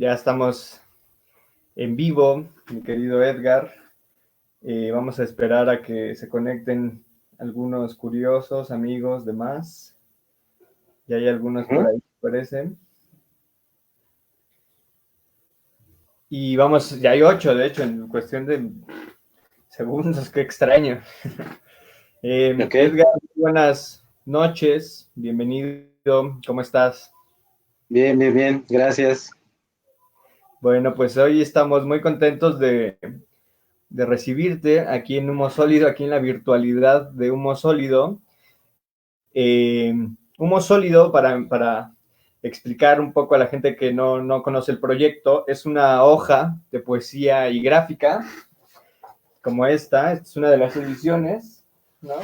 Ya estamos en vivo, mi querido Edgar. Vamos a esperar a que se conecten algunos curiosos, amigos, demás. Ya hay algunos por Ujú. ahí, parece. Y vamos, ya hay 8, de hecho, en cuestión de segundos, qué extraño. Ok, Edgar, buenas noches, bienvenido, ¿cómo estás? bien, bien, bien, gracias. Bueno, pues hoy estamos muy contentos de recibirte aquí en Humo Sólido, aquí en la virtualidad de Humo Sólido. Eh, Humo Sólido, para explicar un poco a la gente que no conoce el proyecto, es una hoja de poesía y gráfica, como esta es una de las ediciones, ¿no?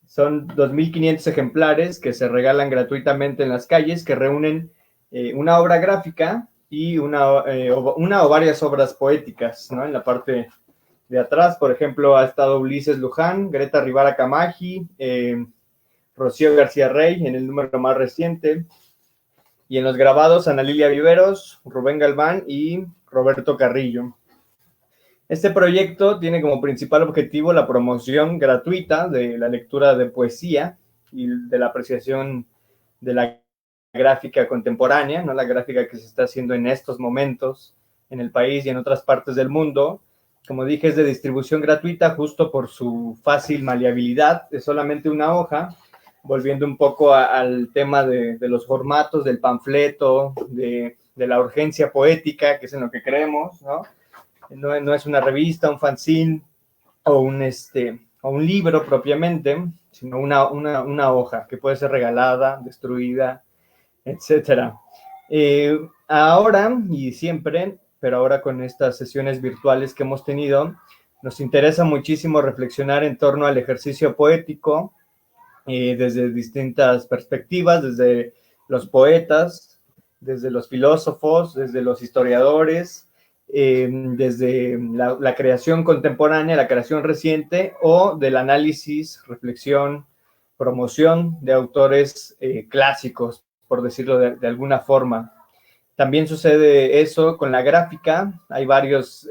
Son 2.500 ejemplares que se regalan gratuitamente en las calles, que reúnen una obra gráfica y una o varias obras poéticas, ¿no? En la parte de atrás, por ejemplo, ha estado Ulises Luján, Greta Rivara Camaji, Rocío García Rey en el número más reciente, y en los grabados Ana Lilia Viveros, Rubén Galván y Roberto Carrillo. Este proyecto tiene como principal objetivo la promoción gratuita de la lectura de poesía y de la apreciación de la gráfica contemporánea, no la gráfica que se está haciendo en estos momentos en el país y en otras partes del mundo. Como dije, es de distribución gratuita justo por su fácil maleabilidad, es solamente una hoja, volviendo un poco al tema de los formatos, del panfleto, de la urgencia poética, que es en lo que creemos, ¿no? No es una revista, un fanzine o un libro propiamente, sino una hoja que puede ser regalada, destruida, etcétera. Ahora y siempre, pero ahora con estas sesiones virtuales que hemos tenido, nos interesa muchísimo reflexionar en torno al ejercicio poético desde distintas perspectivas, desde los poetas, desde los filósofos, desde los historiadores, desde la creación contemporánea, la creación reciente o del análisis, reflexión, promoción de autores clásicos, por decirlo de alguna forma. También sucede eso con la gráfica. Hay varias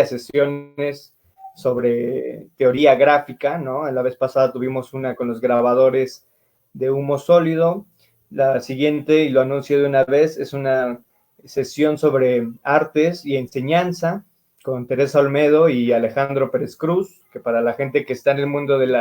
sesiones sobre teoría gráfica, ¿no? La vez pasada tuvimos una con los grabadores de humo sólido. La siguiente, y lo anuncio de una vez, es una sesión sobre artes y enseñanza con Teresa Olmedo y Alejandro Pérez Cruz, que para la gente que está en el mundo del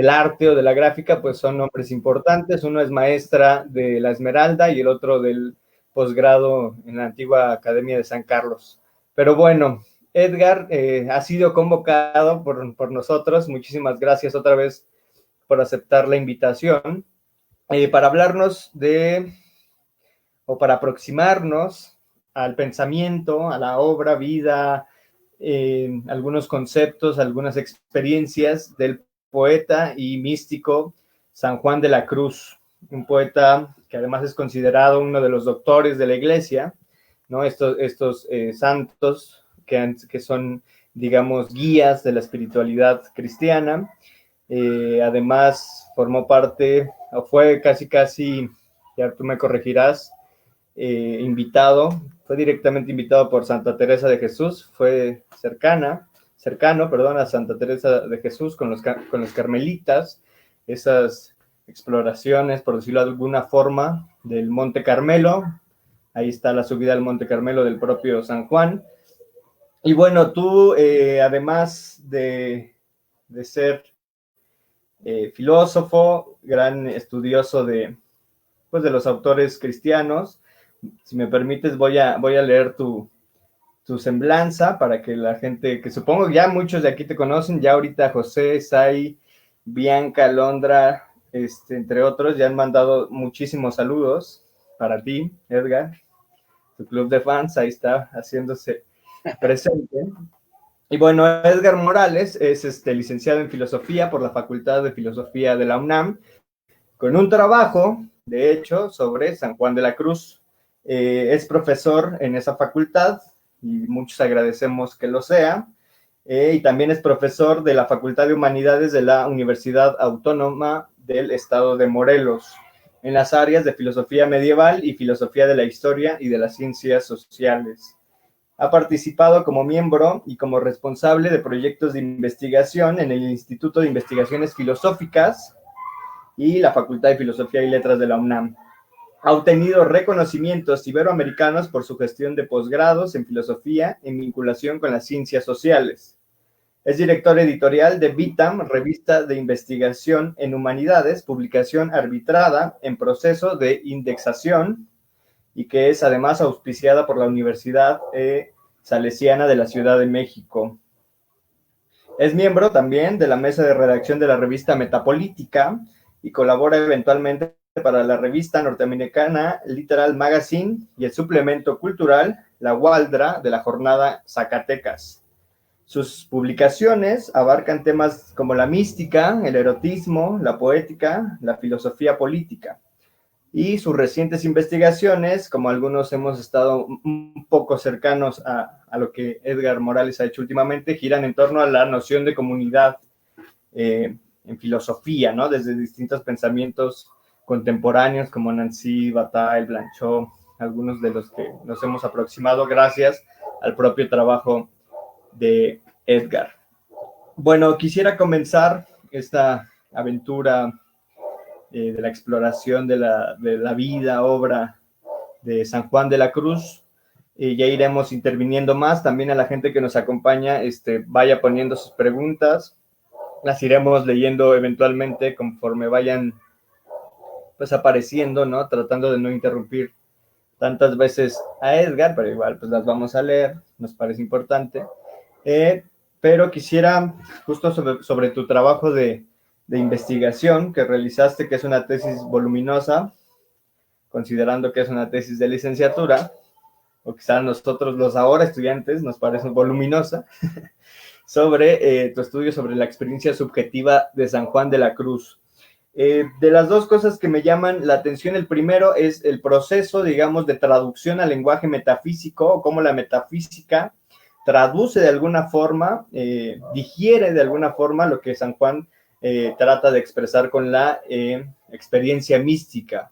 arte o de la gráfica, pues son nombres importantes. Uno es maestra de la Esmeralda y el otro del posgrado en la antigua Academia de San Carlos. Pero bueno, Edgar ha sido convocado por nosotros. Muchísimas gracias otra vez por aceptar la invitación para hablarnos o para aproximarnos al pensamiento, a la obra, vida, algunos conceptos, algunas experiencias del poeta y místico San Juan de la Cruz, un poeta que además es considerado uno de los doctores de la iglesia, ¿no? Estos santos que son, digamos, guías de la espiritualidad cristiana. Además, formó parte, o fue casi, ya tú me corregirás, fue directamente invitado por Santa Teresa de Jesús, fue cercano, perdón, a Santa Teresa de Jesús con los carmelitas, esas exploraciones, por decirlo de alguna forma, del Monte Carmelo. Ahí está la subida al Monte Carmelo del propio San Juan. Y bueno, tú, además de ser filósofo, gran estudioso pues, de los autores cristianos, si me permites, voy a leer tu semblanza para que la gente, que supongo que ya muchos de aquí te conocen, ya ahorita José, Sai, Bianca, Londra, entre otros, ya han mandado muchísimos saludos para ti, Edgar, tu club de fans, ahí está haciéndose presente. Y bueno, Edgar Morales es licenciado en filosofía por la Facultad de Filosofía de la UNAM, con un trabajo, de hecho, sobre San Juan de la Cruz. Es profesor en esa facultad y muchos agradecemos que lo sea. Y también es profesor de la Facultad de Humanidades de la Universidad Autónoma del Estado de Morelos. en las áreas de filosofía medieval y filosofía de la historia y de las ciencias sociales. Ha participado como miembro y como responsable de proyectos de investigación en el Instituto de Investigaciones Filosóficas y la Facultad de Filosofía y Letras de la UNAM. Ha obtenido reconocimientos iberoamericanos por su gestión de posgrados en filosofía en vinculación con las ciencias sociales. Es director editorial de Vitam, revista de investigación en humanidades, publicación arbitrada en proceso de indexación y que es además auspiciada por la Universidad Salesiana de la Ciudad de México. Es miembro también de la mesa de redacción de la revista Metapolítica y colabora eventualmente para la revista norteamericana Literal Magazine y el suplemento cultural La Waldra de la jornada Zacatecas. Sus publicaciones abarcan temas como la mística, el erotismo, la poética, la filosofía política. Y sus recientes investigaciones, como algunos hemos estado un poco cercanos a lo que Edgar Morales ha hecho últimamente, giran en torno a la noción de comunidad en filosofía, ¿no? Desde distintos pensamientos contemporáneos como Nancy, Bataille, Blanchot, algunos de los que nos hemos aproximado gracias al propio trabajo de Edgar. Bueno, quisiera comenzar esta aventura de la exploración de la vida, obra de San Juan de la Cruz. Ya iremos interviniendo más. También a la gente que nos acompaña, vaya poniendo sus preguntas. Las iremos leyendo eventualmente conforme vayan pues apareciendo, ¿no? Tratando de no interrumpir tantas veces a Edgar, pero igual pues las vamos a leer, nos parece importante. Pero quisiera justo sobre tu trabajo de investigación que realizaste, que es una tesis voluminosa, considerando que es una tesis de licenciatura, o quizá nosotros los ahora estudiantes nos parece voluminosa, sobre tu estudio sobre la experiencia subjetiva de San Juan de la Cruz. De las dos cosas que me llaman la atención, el primero es el proceso, digamos, de traducción al lenguaje metafísico, o cómo la metafísica traduce de alguna forma, digiere de alguna forma lo que San Juan trata de expresar con la experiencia mística.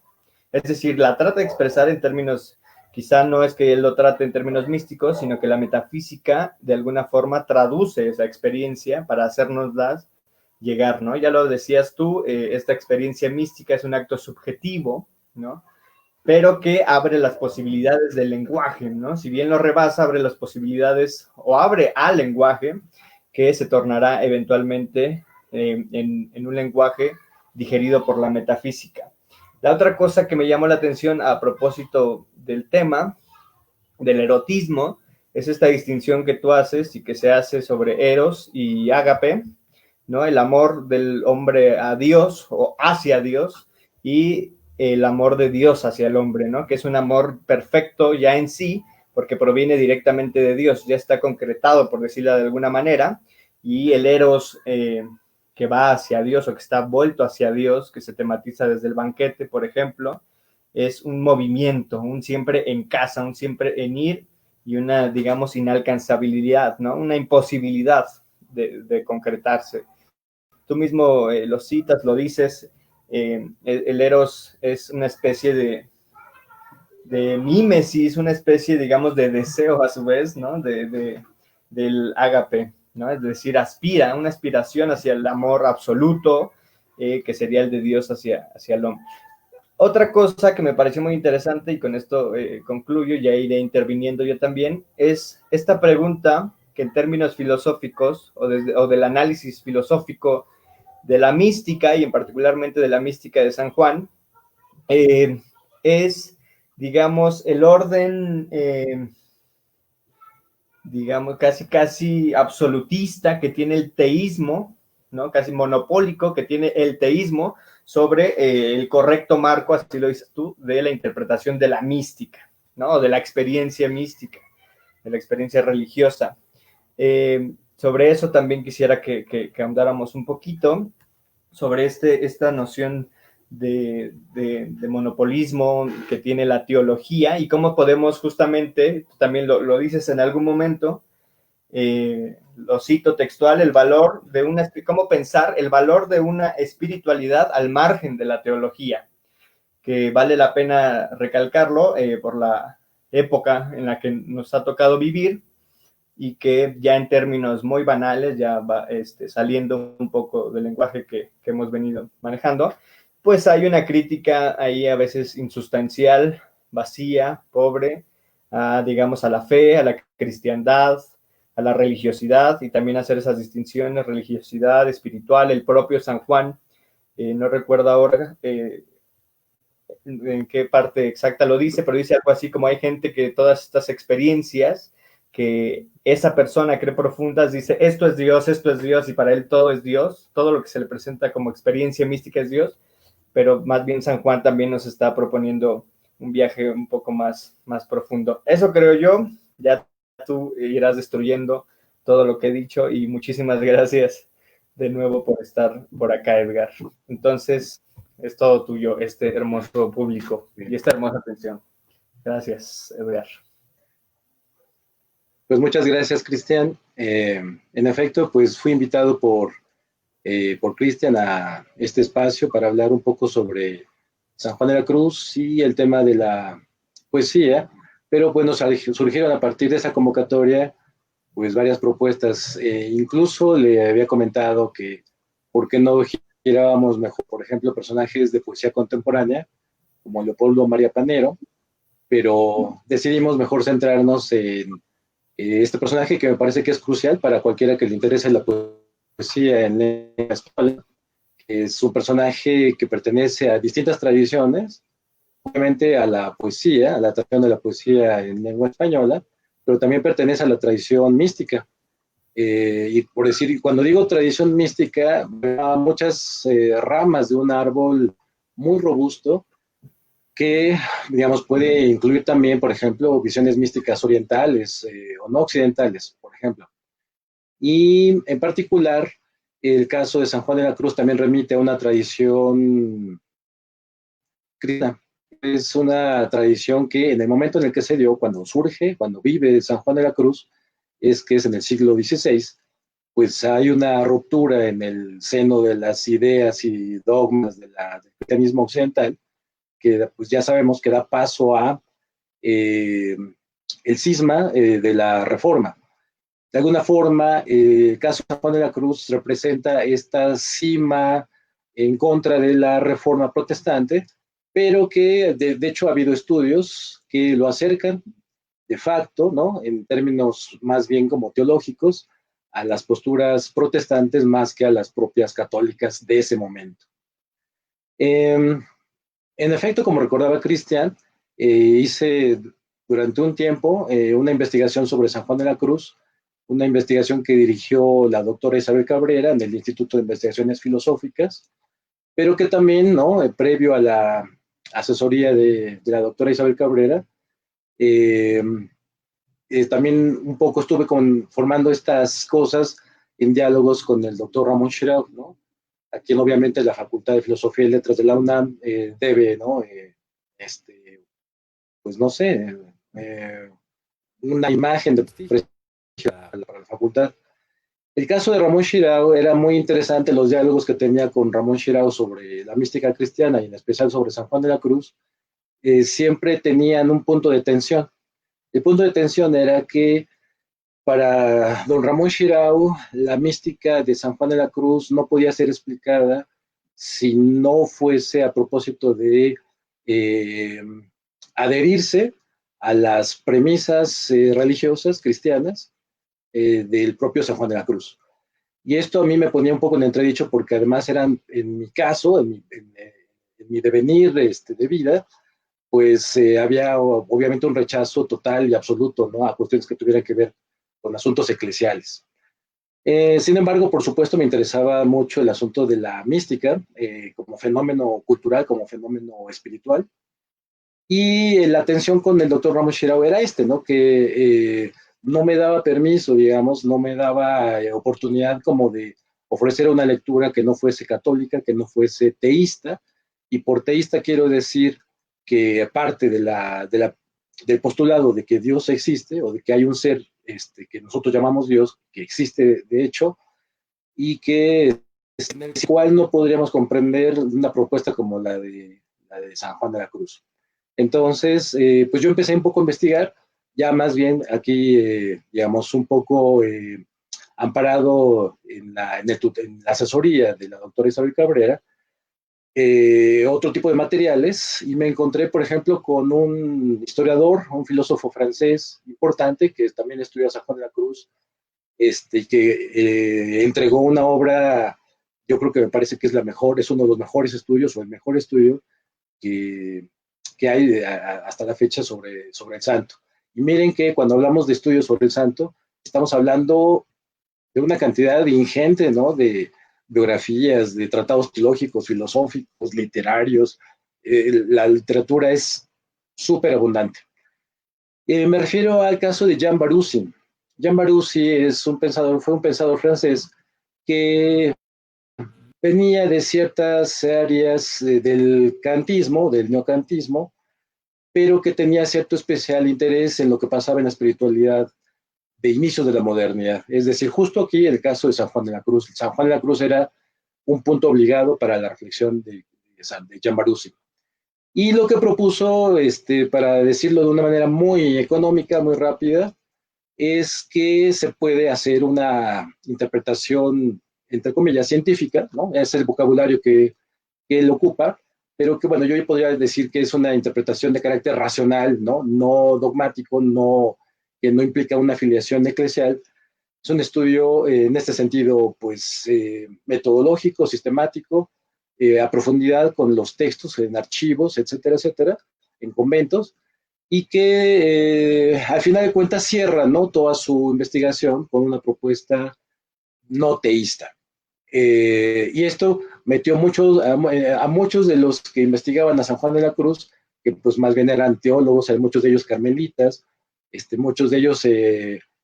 Es decir, la trata de expresar en términos, quizá no es que él lo trate en términos místicos, sino que la metafísica de alguna forma traduce esa experiencia para hacernoslas llegar, ¿no? Ya lo decías tú, esta experiencia mística es un acto subjetivo, ¿no? Pero que abre las posibilidades del lenguaje, ¿no? Si bien lo rebasa, abre las posibilidades o abre al lenguaje que se tornará eventualmente en un lenguaje digerido por la metafísica. La otra cosa que me llamó la atención a propósito del tema, del erotismo, es esta distinción que tú haces y que se hace sobre eros y ágape, ¿no? El amor del hombre a Dios o hacia Dios y el amor de Dios hacia el hombre, ¿no? Que es un amor perfecto ya en sí, porque proviene directamente de Dios, ya está concretado, por decirlo de alguna manera, y el eros que va hacia Dios o que está vuelto hacia Dios, que se tematiza desde el banquete, por ejemplo, es un movimiento, un siempre en casa, un siempre en ir y una, digamos, inalcanzabilidad, ¿no? Una imposibilidad de concretarse. Tú mismo lo citas, lo dices, el eros es una especie de mímesis, una especie, digamos, de deseo a su vez, ¿no? Del ágape, ¿no? Es decir, aspira, una aspiración hacia el amor absoluto, que sería el de Dios hacia el hombre. Otra cosa que me pareció muy interesante, y con esto concluyo, ya iré interviniendo yo también, es esta pregunta que en términos filosóficos o del análisis filosófico de la mística, y en particularmente de la mística de San Juan, es, digamos, el orden, digamos, casi absolutista que tiene el teísmo, ¿no? Casi monopólico que tiene el teísmo sobre el correcto marco, así lo dices tú, de la interpretación de la mística, ¿no? O de la experiencia mística, de la experiencia religiosa. Sobre eso también quisiera que ahondáramos un poquito, sobre esta noción de monopolismo que tiene la teología y cómo podemos justamente, también lo dices en algún momento, lo cito textual, el valor cómo pensar el valor de una espiritualidad al margen de la teología, que vale la pena recalcarlo por la época en la que nos ha tocado vivir, y que ya en términos muy banales, ya va saliendo un poco del lenguaje que hemos venido manejando, pues hay una crítica ahí a veces insustancial, vacía, pobre, digamos, a la fe, a la cristiandad, a la religiosidad, y también hacer esas distinciones, religiosidad, espiritual. El propio San Juan, no recuerdo ahora en qué parte exacta lo dice, pero dice algo así como: hay gente que todas estas experiencias que esa persona cree profundas, dice esto es Dios, y para él todo es Dios, todo lo que se le presenta como experiencia mística es Dios. Pero más bien San Juan también nos está proponiendo un viaje un poco más profundo. Eso creo yo. Ya tú irás destruyendo todo lo que he dicho, y muchísimas gracias de nuevo por estar por acá, Edgar. Entonces, es todo tuyo, este hermoso público y esta hermosa atención. Gracias, Edgar. Pues muchas gracias, Cristian. En efecto, pues fui invitado por Cristian a este espacio para hablar un poco sobre San Juan de la Cruz y el tema de la poesía, pero bueno, surgieron a partir de esa convocatoria pues varias propuestas. Incluso le había comentado que por qué no girábamos mejor, por ejemplo, personajes de poesía contemporánea, como Leopoldo María Panero, pero decidimos mejor centrarnos en este personaje que me parece que es crucial para cualquiera que le interese la poesía en lengua española. Es un personaje que pertenece a distintas tradiciones, obviamente a la poesía, a la tradición de la poesía en lengua española, pero también pertenece a la tradición mística. Y por decir, cuando digo tradición mística, a muchas ramas de un árbol muy robusto que, digamos, puede incluir también, por ejemplo, visiones místicas orientales o no occidentales, por ejemplo. Y en particular, el caso de San Juan de la Cruz también remite a una tradición cristiana. Es una tradición que en el momento en el que se dio, cuando surge, cuando vive San Juan de la Cruz, es que es en el siglo XVI, pues hay una ruptura en el seno de las ideas y dogmas del cristianismo occidental, que pues ya sabemos que da paso a el cisma de la Reforma. De alguna forma, el caso de San Juan de la Cruz representa esta cima en contra de la Reforma protestante, pero que de hecho ha habido estudios que lo acercan de facto, ¿no? En términos más bien como teológicos, a las posturas protestantes más que a las propias católicas de ese momento. En efecto, como recordaba Cristian, hice durante un tiempo una investigación sobre San Juan de la Cruz, una investigación que dirigió la doctora Isabel Cabrera en el Instituto de Investigaciones Filosóficas, pero que también, ¿no? Previo a la asesoría de la doctora Isabel Cabrera, también un poco estuve formando estas cosas en diálogos con el doctor Ramón Shirao, ¿no? A quien obviamente la Facultad de Filosofía y Letras de la UNAM debe, ¿no? Pues no sé, una imagen de prestigio para la facultad. El caso de Ramón Shirao era muy interesante, los diálogos que tenía con Ramón Shirao sobre la mística cristiana y en especial sobre San Juan de la Cruz, siempre tenían un punto de tensión. El punto de tensión era que para don Ramón Shirao, la mística de San Juan de la Cruz no podía ser explicada si no fuese a propósito de adherirse a las premisas religiosas cristianas del propio San Juan de la Cruz. Y esto a mí me ponía un poco en entredicho porque además eran, en mi caso, en mi devenir de vida, pues había obviamente un rechazo total y absoluto, ¿no? A cuestiones que tuvieran que ver con asuntos eclesiales. Sin embargo, por supuesto, me interesaba mucho el asunto de la mística como fenómeno cultural, como fenómeno espiritual. Y la tensión con el doctor Ramos Shirao era ¿no? Que no me daba permiso, digamos, no me daba oportunidad como de ofrecer una lectura que no fuese católica, que no fuese teísta. Y por teísta quiero decir que parte del postulado de que Dios existe o de que hay un ser que nosotros llamamos Dios, que existe de hecho, y que en el cual no podríamos comprender una propuesta como la de la de San Juan de la Cruz. Entonces, pues yo empecé un poco a investigar, ya más bien aquí, digamos, un poco amparado en la asesoría de la doctora Isabel Cabrera, otro tipo de materiales, y me encontré, por ejemplo, con un historiador, un filósofo francés importante, que también estudió a San Juan de la Cruz, que entregó una obra, yo creo que me parece que es la mejor, es uno de los mejores estudios, o el mejor estudio que, que hay hasta la fecha sobre el santo. Y miren que cuando hablamos de estudios sobre el santo, estamos hablando de una cantidad ingente, ¿no? De biografías, de tratados teológicos, filosóficos, literarios. La literatura es súper abundante. Me refiero al caso de Jean Barussi. Jean Barussi fue un pensador francés que venía de ciertas áreas del kantismo, del neocantismo, pero que tenía cierto especial interés en lo que pasaba en la espiritualidad de inicios de la modernidad. Es decir, justo aquí el caso de San Juan de la Cruz. San Juan de la Cruz era un punto obligado para la reflexión de Jean Barussi. Y lo que propuso, para decirlo de una manera muy económica, muy rápida, es que se puede hacer una interpretación, entre comillas, científica, ¿no? Es el vocabulario que él ocupa, pero que, bueno, yo podría decir que es una interpretación de carácter racional, ¿no? No dogmático, que no implica una afiliación eclesial. Es un estudio en este sentido, pues, metodológico, sistemático, a profundidad con los textos en archivos, etcétera, etcétera, en conventos, y que al final de cuentas cierra, ¿no?, toda su investigación con una propuesta no teísta. Y esto metió a muchos de los que investigaban a San Juan de la Cruz, que pues más bien eran teólogos, muchos de ellos carmelitas, muchos de ellos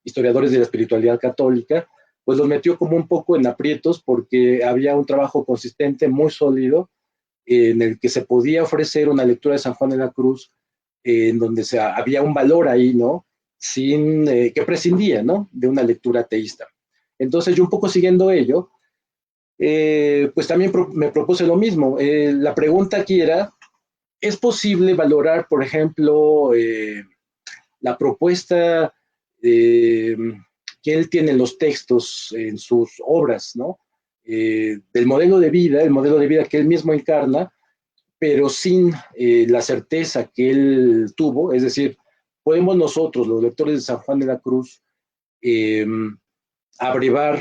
historiadores de la espiritualidad católica, pues los metió como un poco en aprietos porque había un trabajo consistente, muy sólido, en el que se podía ofrecer una lectura de San Juan de la Cruz, en donde había un valor ahí, ¿no? Que prescindía, ¿no?, de una lectura teísta. Entonces yo un poco siguiendo ello, pues también me propuse lo mismo. La pregunta aquí era, ¿es posible valorar, por ejemplo, la propuesta que él tiene en los textos, en sus obras, ¿no? Del modelo de vida, el modelo de vida que él mismo encarna, pero sin la certeza que él tuvo? Es decir, podemos nosotros, los lectores de San Juan de la Cruz, abrevar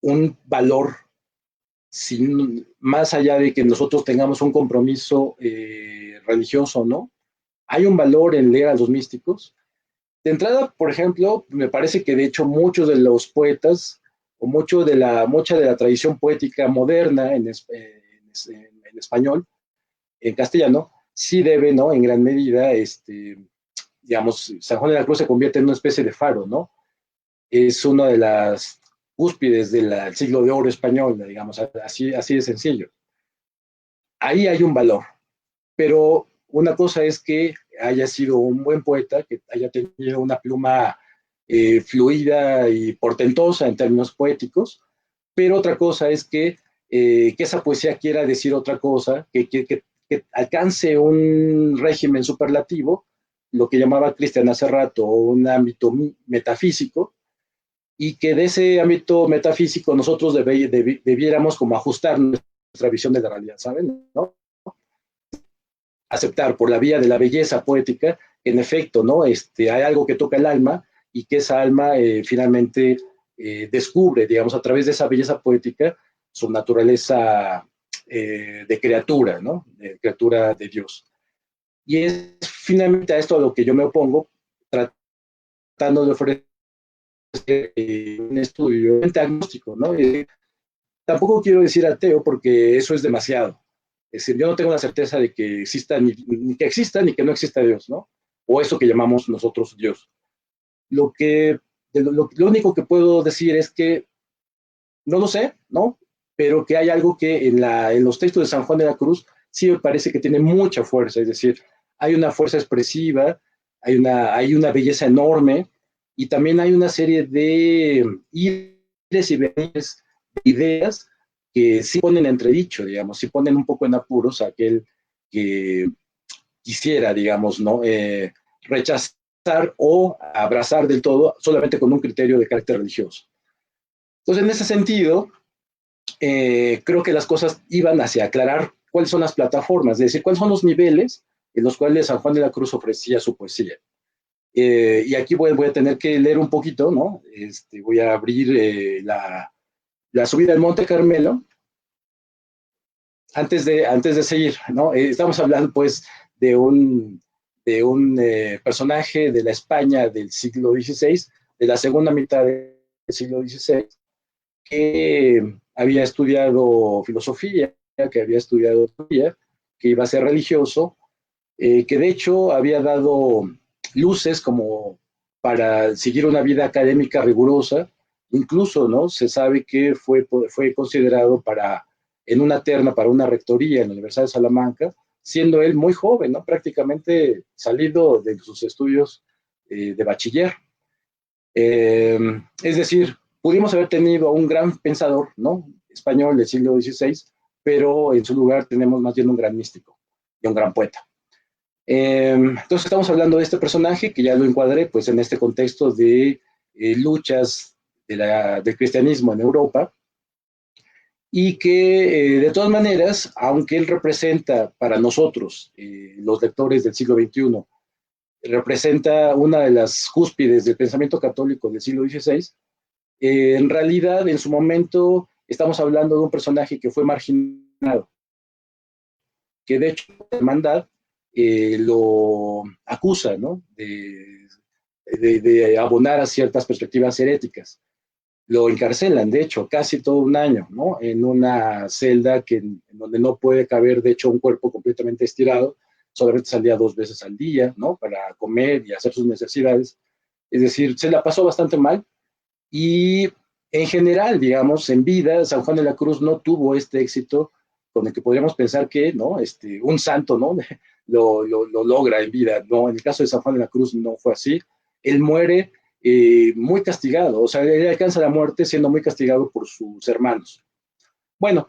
un valor más allá de que nosotros tengamos un compromiso religioso, ¿no? Hay un valor en leer a los místicos. De entrada, por ejemplo, me parece que de hecho muchos de los poetas, o mucha de la tradición poética moderna en español, en castellano, sí debe, ¿no?, en gran medida, digamos, San Juan de la Cruz se convierte en una especie de faro, ¿no? Es una de las cúspides del siglo de oro español, digamos, así de sencillo. Ahí hay un valor, pero una cosa es que haya sido un buen poeta, que haya tenido una pluma fluida y portentosa en términos poéticos, pero otra cosa es que esa poesía quiera decir otra cosa, que alcance un régimen superlativo, lo que llamaba Cristian hace rato, un ámbito metafísico, y que de ese ámbito metafísico nosotros debiéramos como ajustar nuestra visión de la realidad, ¿saben? ¿No? Aceptar por la vía de la belleza poética, en efecto, ¿no? Hay algo que toca el alma y que esa alma finalmente descubre, digamos, a través de esa belleza poética, su naturaleza de criatura, ¿no? De criatura de Dios. Y es finalmente a esto a lo que yo me opongo, tratando de ofrecer un estudio diagnóstico, ¿no? Tampoco quiero decir ateo porque eso es demasiado. Es decir, yo no tengo la certeza de que exista, ni que exista, ni que no exista Dios, ¿no? O eso que llamamos nosotros Dios. Lo único que puedo decir es que no lo sé, ¿no? Pero que hay algo que en los textos de San Juan de la Cruz sí me parece que tiene mucha fuerza, es decir, hay una fuerza expresiva, hay una belleza enorme, y también hay una serie de ires y venires de ideas que sí ponen en entredicho, digamos, sí ponen un poco en apuros a aquel que quisiera, digamos, ¿no? Rechazar o abrazar del todo solamente con un criterio de carácter religioso. Entonces, en ese sentido, creo que las cosas iban hacia aclarar cuáles son las plataformas, es decir, cuáles son los niveles en los cuales San Juan de la Cruz ofrecía su poesía. Y aquí voy a tener que leer un poquito, ¿no? Voy a abrir la subida del Monte Carmelo antes de seguir, ¿no? Estamos hablando, pues, de un personaje de la España del siglo XVI, de la segunda mitad del siglo XVI, que había estudiado filosofía, que había estudiado teología, que iba a ser religioso, que de hecho había dado luces como para seguir una vida académica rigurosa, incluso, ¿no? Se sabe que fue considerado en una terna para una rectoría en la Universidad de Salamanca, siendo él muy joven, ¿no? Prácticamente salido de sus estudios de bachiller. Es decir, pudimos haber tenido a un gran pensador, ¿no? Español del siglo XVI, pero en su lugar tenemos más bien un gran místico y un gran poeta. Entonces estamos hablando de este personaje que ya lo encuadré pues en este contexto de luchas del cristianismo en Europa, y que de todas maneras, aunque él representa para nosotros, los lectores del siglo XXI, representa una de las cúspides del pensamiento católico del siglo XVI, en realidad en su momento estamos hablando de un personaje que fue marginado, que de hecho la hermandad lo acusa, ¿no? de abonar a ciertas perspectivas heréticas. Lo encarcelan, de hecho, casi todo un año, ¿no? En una celda en donde no puede caber, de hecho, un cuerpo completamente estirado, solamente salía 2 veces al día, ¿no? Para comer y hacer sus necesidades. Es decir, se la pasó bastante mal y en general, digamos, en vida, San Juan de la Cruz no tuvo este éxito con el que podríamos pensar que, ¿no? Un santo, ¿no? lo logra en vida, ¿no? En el caso de San Juan de la Cruz no fue así. Él muere muy castigado, o sea, él alcanza la muerte siendo muy castigado por sus hermanos. Bueno,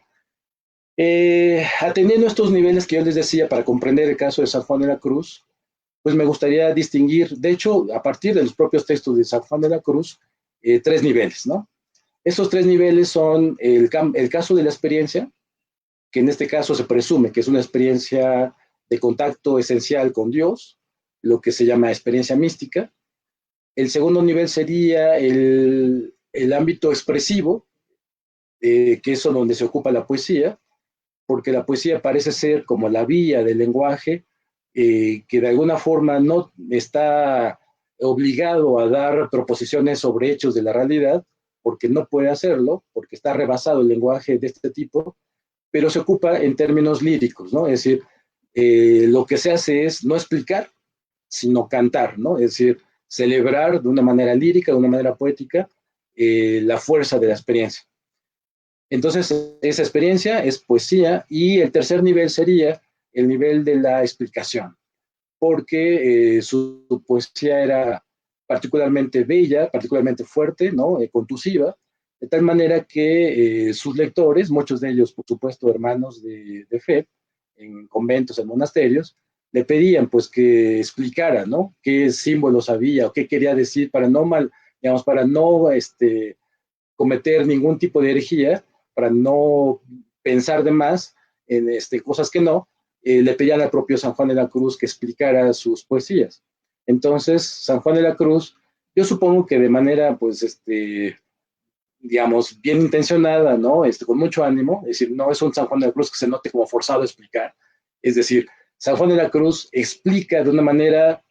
atendiendo estos niveles que yo les decía para comprender el caso de San Juan de la Cruz, pues me gustaría distinguir, de hecho, a partir de los propios textos de San Juan de la Cruz, 3 niveles, ¿no? Estos 3 niveles son el caso de la experiencia, que en este caso se presume que es una experiencia de contacto esencial con Dios, lo que se llama experiencia mística. El segundo nivel sería el ámbito expresivo, que es donde se ocupa la poesía, porque la poesía parece ser como la vía del lenguaje, que de alguna forma no está obligado a dar proposiciones sobre hechos de la realidad, porque no puede hacerlo, porque está rebasado el lenguaje de este tipo, pero se ocupa en términos líricos, ¿no? Es decir, lo que se hace es no explicar, sino cantar, ¿no? Es decir, celebrar de una manera lírica, de una manera poética, la fuerza de la experiencia. Entonces, esa experiencia es poesía, y el tercer nivel sería el nivel de la explicación, porque su poesía era particularmente bella, particularmente fuerte, ¿no? Contusiva, de tal manera que sus lectores, muchos de ellos, por supuesto, hermanos de fe, en conventos, en monasterios, le pedían pues que explicara, ¿no? Qué símbolos había o qué quería decir para no cometer ningún tipo de herejía, para no pensar de más en cosas que no, le pedían al propio San Juan de la Cruz que explicara sus poesías. Entonces, San Juan de la Cruz, yo supongo que de manera, pues, digamos, bien intencionada, ¿no? Con mucho ánimo, es decir, no es un San Juan de la Cruz que se note como forzado a explicar, es decir, San Juan de la Cruz explica de una manera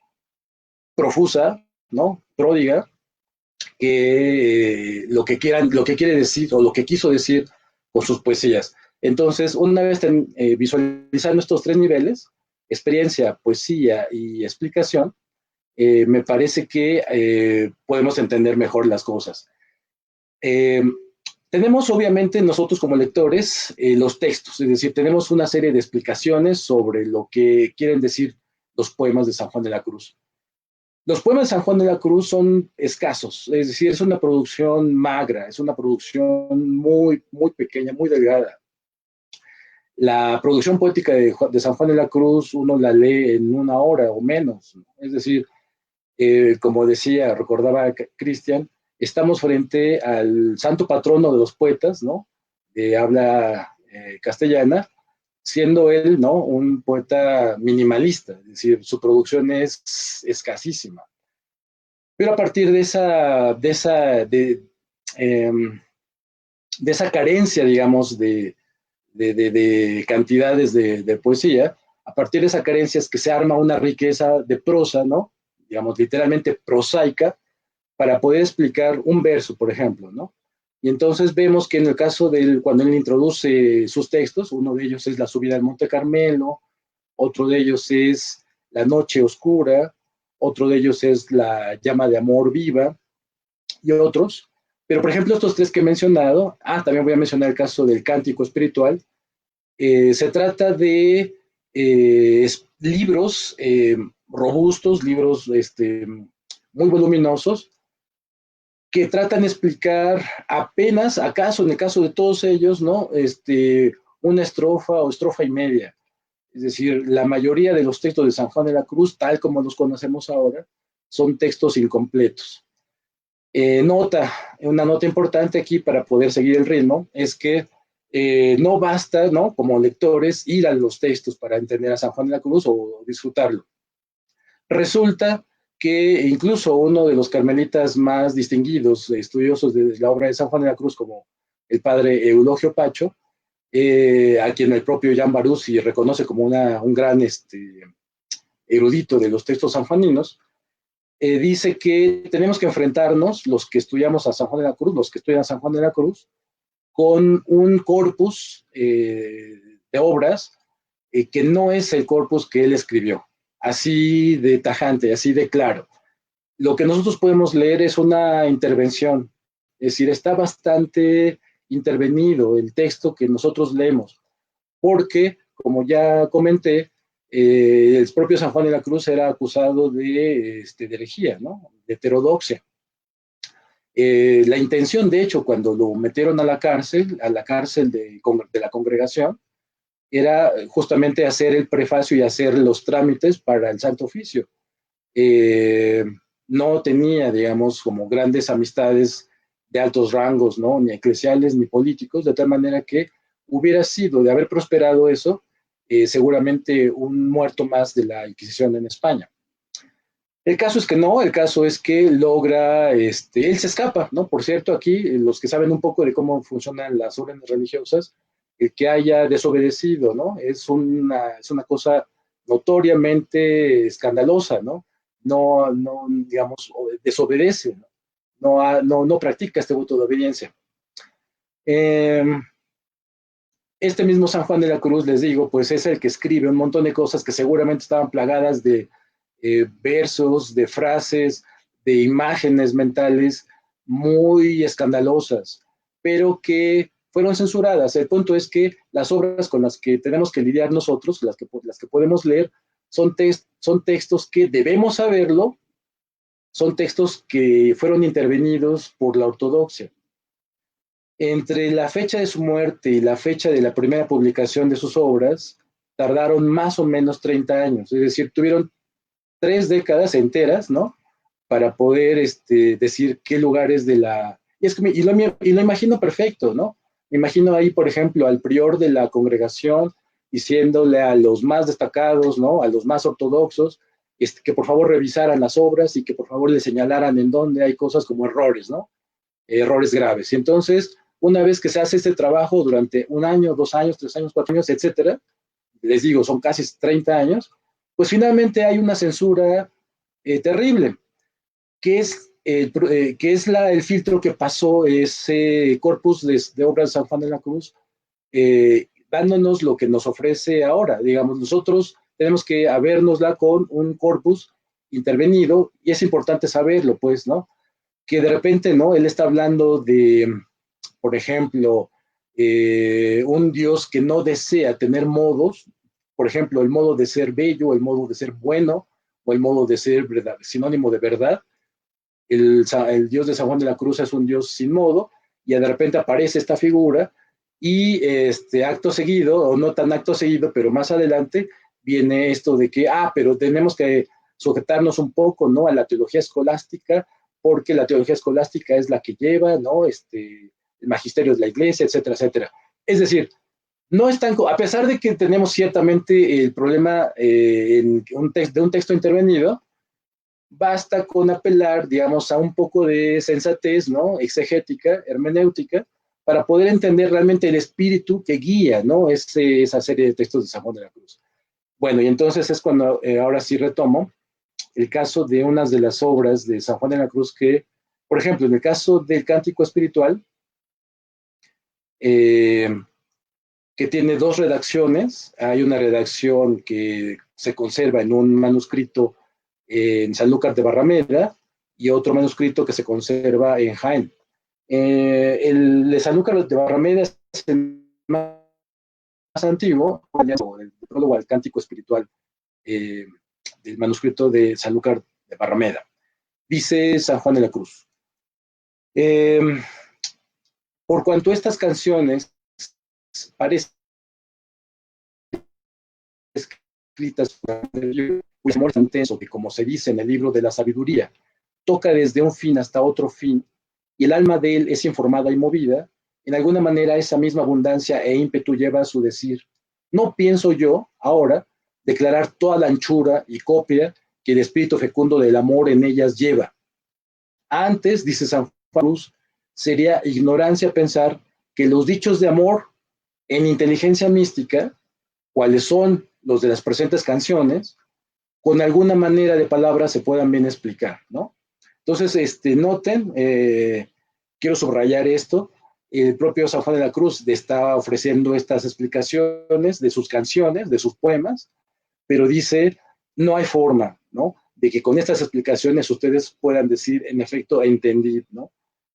profusa, ¿no? Pródiga, lo que quiere decir o lo que quiso decir con sus poesías. Entonces, una vez visualizando estos 3 niveles, experiencia, poesía y explicación, me parece que podemos entender mejor las cosas. Tenemos obviamente nosotros como lectores los textos, es decir, tenemos una serie de explicaciones sobre lo que quieren decir los poemas de San Juan de la Cruz. Los poemas de San Juan de la Cruz son escasos, es decir, es una producción magra, es una producción muy, muy pequeña, muy delgada. La producción poética de San Juan de la Cruz uno la lee en una hora o menos, ¿no? Es decir, como decía, recordaba Cristian, estamos frente al santo patrono de los poetas, ¿no? De habla castellana, siendo él, ¿no? Un poeta minimalista, es decir, su producción es escasísima. Pero a partir eh, de esa carencia, digamos, de cantidades de poesía, a partir de esa carencia es que se arma una riqueza de prosa, ¿no? Digamos, literalmente prosaica, para poder explicar un verso, por ejemplo, ¿no? Y entonces vemos que en el caso de cuando él introduce sus textos, uno de ellos es La subida al Monte Carmelo, otro de ellos es La noche oscura, otro de ellos es La llama de amor viva, y otros. Pero, por ejemplo, estos tres que he mencionado, también voy a mencionar el caso del cántico espiritual, se trata de libros robustos, libros muy voluminosos, que tratan de explicar apenas, acaso, en el caso de todos ellos, ¿no? Una estrofa o estrofa y media. Es decir, la mayoría de los textos de San Juan de la Cruz, tal como los conocemos ahora, son textos incompletos. Una nota importante aquí para poder seguir el ritmo es que no basta, ¿no? Como lectores, ir a los textos para entender a San Juan de la Cruz o disfrutarlo. Resulta que incluso uno de los carmelitas más distinguidos, estudiosos de la obra de San Juan de la Cruz, como el padre Eulogio Pacho, a quien el propio Jan Baruzzi reconoce como un gran erudito de los textos sanjuaninos, dice que tenemos que enfrentarnos, los que estudiamos a San Juan de la Cruz, los que estudian a San Juan de la Cruz, con un corpus de obras que no es el corpus que él escribió, así de tajante, así de claro. Lo que nosotros podemos leer es una intervención, es decir, está bastante intervenido el texto que nosotros leemos, porque, como ya comenté, el propio San Juan de la Cruz era acusado de herejía, ¿no? De heterodoxia. La intención, de hecho, cuando lo metieron a la cárcel de la congregación, era justamente hacer el prefacio y hacer los trámites para el Santo Oficio. No tenía, digamos, como grandes amistades de altos rangos, ¿no? Ni eclesiales ni políticos, de tal manera que hubiera sido, de haber prosperado eso, seguramente un muerto más de la Inquisición en España. El caso es que no, el caso es que logra, él se escapa, ¿no? Por cierto, aquí, los que saben un poco de cómo funcionan las órdenes religiosas, el que haya desobedecido, ¿no? Es una cosa notoriamente escandalosa, ¿no? No, digamos, desobedece, no practica este voto de obediencia. Este mismo San Juan de la Cruz, les digo, pues es el que escribe un montón de cosas que seguramente estaban plagadas de versos, de frases, de imágenes mentales muy escandalosas, pero que fueron censuradas. El punto es que las obras con las que tenemos que lidiar nosotros, las que podemos leer, son textos que debemos saberlo, son textos que fueron intervenidos por la ortodoxia. Entre la fecha de su muerte y la fecha de la primera publicación de sus obras, tardaron más o menos 30 años, es decir, tuvieron 3 décadas enteras, ¿no? Para poder decir qué lugares de la... Y lo imagino perfecto, ¿no? Me imagino ahí, por ejemplo, al prior de la congregación diciéndole a los más destacados, ¿no? A los más ortodoxos, que por favor revisaran las obras y que por favor le señalaran en dónde hay cosas como errores, ¿no? Errores graves. Y entonces, una vez que se hace este trabajo durante 1 año, 2 años, 3 años, 4 años, etcétera, les digo, son casi 30 años, pues finalmente hay una censura terrible, que es el filtro que pasó ese corpus de obras de San Juan de la Cruz, dándonos lo que nos ofrece ahora. Digamos, nosotros tenemos que habernosla con un corpus intervenido, y es importante saberlo, pues, ¿no? Que de repente, ¿no? Él está hablando de, por ejemplo, un Dios que no desea tener modos, por ejemplo, el modo de ser bello, el modo de ser bueno, o el modo de ser verdad, sinónimo de verdad. El Dios de San Juan de la Cruz es un Dios sin modo, y de repente aparece esta figura Y acto seguido, o no tan acto seguido, pero más adelante, viene esto de que, pero tenemos que sujetarnos un poco, ¿no?, a la teología escolástica, porque la teología escolástica es la que lleva, ¿no?, el magisterio de la iglesia, etcétera, etcétera. Es decir, no es tan, a pesar de que tenemos ciertamente el problema de un texto intervenido, basta con apelar, digamos, a un poco de sensatez, ¿no?, exegética, hermenéutica, para poder entender realmente el espíritu que guía, ¿no?, esa serie de textos de San Juan de la Cruz. Bueno, y entonces es cuando ahora sí retomo el caso de unas de las obras de San Juan de la Cruz que, por ejemplo, en el caso del Cántico Espiritual, que tiene dos redacciones. Hay una redacción que se conserva en un manuscrito en Sanlúcar de Barrameda y otro manuscrito que se conserva en Jaén. El de Sanlúcar de Barrameda es el más antiguo, el prólogo al Cántico Espiritual del manuscrito de Sanlúcar de Barrameda. Dice San Juan de la Cruz: por cuanto estas canciones parecen escritas pues amor tan intenso que, como se dice en el libro de la sabiduría, toca desde un fin hasta otro fin, y el alma de él es informada y movida, en alguna manera esa misma abundancia e ímpetu lleva a su decir: no pienso yo, ahora, declarar toda la anchura y copia que el espíritu fecundo del amor en ellas lleva. Antes, dice San Cruz, sería ignorancia pensar que los dichos de amor en inteligencia mística, cuáles son los de las presentes canciones, con alguna manera de palabras se puedan bien explicar, ¿no? Entonces, noten, quiero subrayar esto: el propio San Juan de la Cruz está ofreciendo estas explicaciones de sus canciones, de sus poemas, pero dice, no hay forma, ¿no?, de que con estas explicaciones ustedes puedan decir, en efecto, entendí, ¿no?,